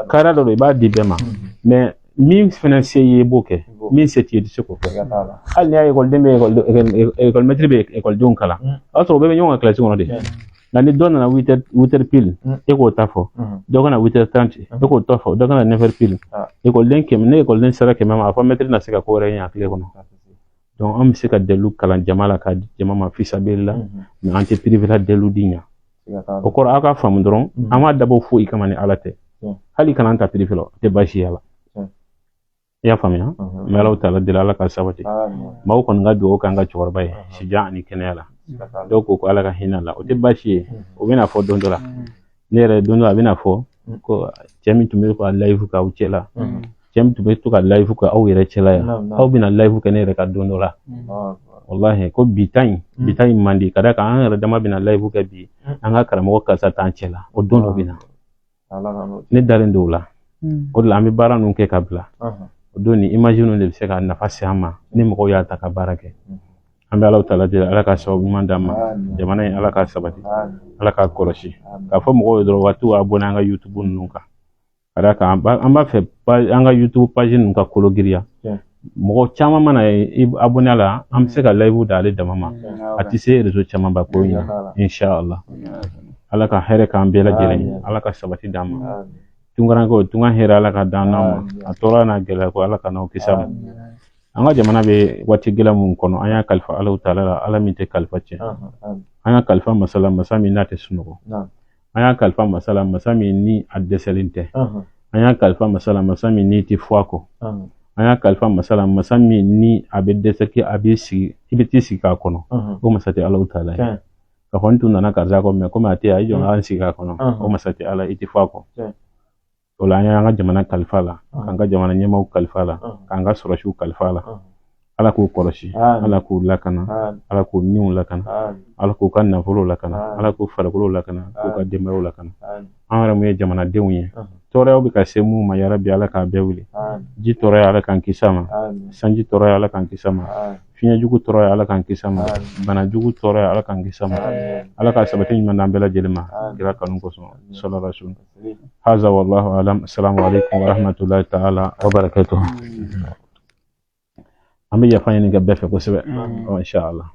kariya dɔ don i b'a di bɛɛ ma mais min fɛnɛ se ye i b'o kɛ min se t'i ye i tɛ se k'o kɛ hali n'i y'a ekɔliden bɛ ekɔlimɛtiri bɛ ekɔlidenw kalan o y'a sɔrɔ u bɛɛ bɛ ɲɔgɔn ka kilasi kɔnɔ de nka ni dɔ nana 8h pile e k'o ta fɔ dɔ kana 8h30 e k'o ta fɔ dɔ kana 9h pile ekɔliden kɛmɛ ne ekɔliden sera kɛmɛ ma a fɔ mɛtiri na se ka ko wɛrɛ ɲɛ a tile kɔnɔ donc an bɛ se ka dalilu kalan jama la ka di jama ma fisabilila mais an tɛ privé la dalilu di ɲa o kɔrɔ aw ka faamu dɔrɔn an m'a dabɔ foyi kama ni Ala tɛ hali kana an ta privé la o tɛ baasi y'a la i y'a faamuya mais Alahu Taala deli Ala ka sabati maaw kɔni ka dugawu k'an ka cɛkɔrɔba ye sijan ani kɛnɛya la dɔw ko Ala ka hinɛ la o tɛ baasi ye o bɛna fɔ don dɔ la ne yɛrɛ don dɔ a bɛna fɔ ko cɛ min tun bɛ ka layifu k'aw cɛ la cɛ min tun bɛ to ka layifu kɛ aw yɛrɛ cɛla yan aw bɛna layifu kɛ ne yɛrɛ ka don dɔ la wallahi ko bi ta in man di ka da kan an yɛrɛ dama bɛna layifu kɛ bi an ka karamɔgɔ karisa t'an cɛ la o don dɔ bɛ na ne dalen don o la o de la an bɛ baara ninnu kɛ ka bila o don ni image ninnu de bɛ se ka nafa se an ma ni mɔgɔw y'a ta ka baara kɛ an bɛ Alahu Taala deli Ala ka sababu ɲuman d'an ma jamana in Ala ka sabati Ala ka kɔlɔsi k'a fɔ mɔgɔw ye dɔrɔn waati a bɔ n'an ka YouTube ninnu kan ka da kan an b'a fɛ an ka YouTube page ninnu ka kolo giriya mɔgɔ caman mana abonné la an bɛ se ka live d'ale dama ma a tɛ se réseau caman ba ko ɲa inshallah ala ka hɛrɛ k'an bɛɛ lajɛlen ala ka sabati d'an ma tungaran ko tunga hɛrɛ ala ka d'an ma a tɔɔrɔ n'a gɛlɛya ko ala ka n'aw kisi ma an ka jamana bɛ waati gɛlɛn mun kɔnɔ an y'a kalifa Alahu Taala la ala min tɛ kalifa tiɲɛ an y'a kalifa masala masa min n'a tɛ sunɔgɔ an y'a kalifa masala masa min ni a dɛsɛlen tɛ an y'a kalifa masala masa min ni tɛ fɔ a kɔ an y'a kalifa masala masa min ni a bɛ dɛsɛ ki a bɛ sigi i bɛ t'i sigi k'a kɔnɔ o masa tɛ Alahu Taala ye ka fɔ n tun nana karisa kɔ mɛ komi a tɛ yan i jɔ an sigi k'a kɔnɔ o masa tɛ ala i tɛ fɔ a kɔ o la an y'an ka jamana kalifa la k'an ka jamana ɲɛmaaw kalifa la k'an ka sɔrɔsiw kalifa la ala k'u kɔlɔsi ala k'u lakana ala k'u niw lakana ala k'u ka nafolo lakana ala k'u farikolo lakana k'u ka denbayaw lakana an yɛrɛ mun ye jamanadenw ye tɔɔrɔyaw bɛ ka se mun ma yarabi ala k'a bɛɛ wuli ji tɔɔrɔya ala k'an kisi a ma sanji tɔɔrɔya ala k'an kisi a ma fiɲɛ jugu tɔɔrɔya ala k'an kisi a ma bana jugu tɔɔrɔya ala k'an kisi a ma ala ka sabati ɲuman d'an bɛɛ lajɛlen ma kira kanu kosɔn sallallahu alaihi wasallam haza wallahu alam assalamu alaikum wa rahmatullahi ta'ala wa barakatuh an bɛ yafa ɲini ka bɛɛ fɛ kosɛbɛ inshallah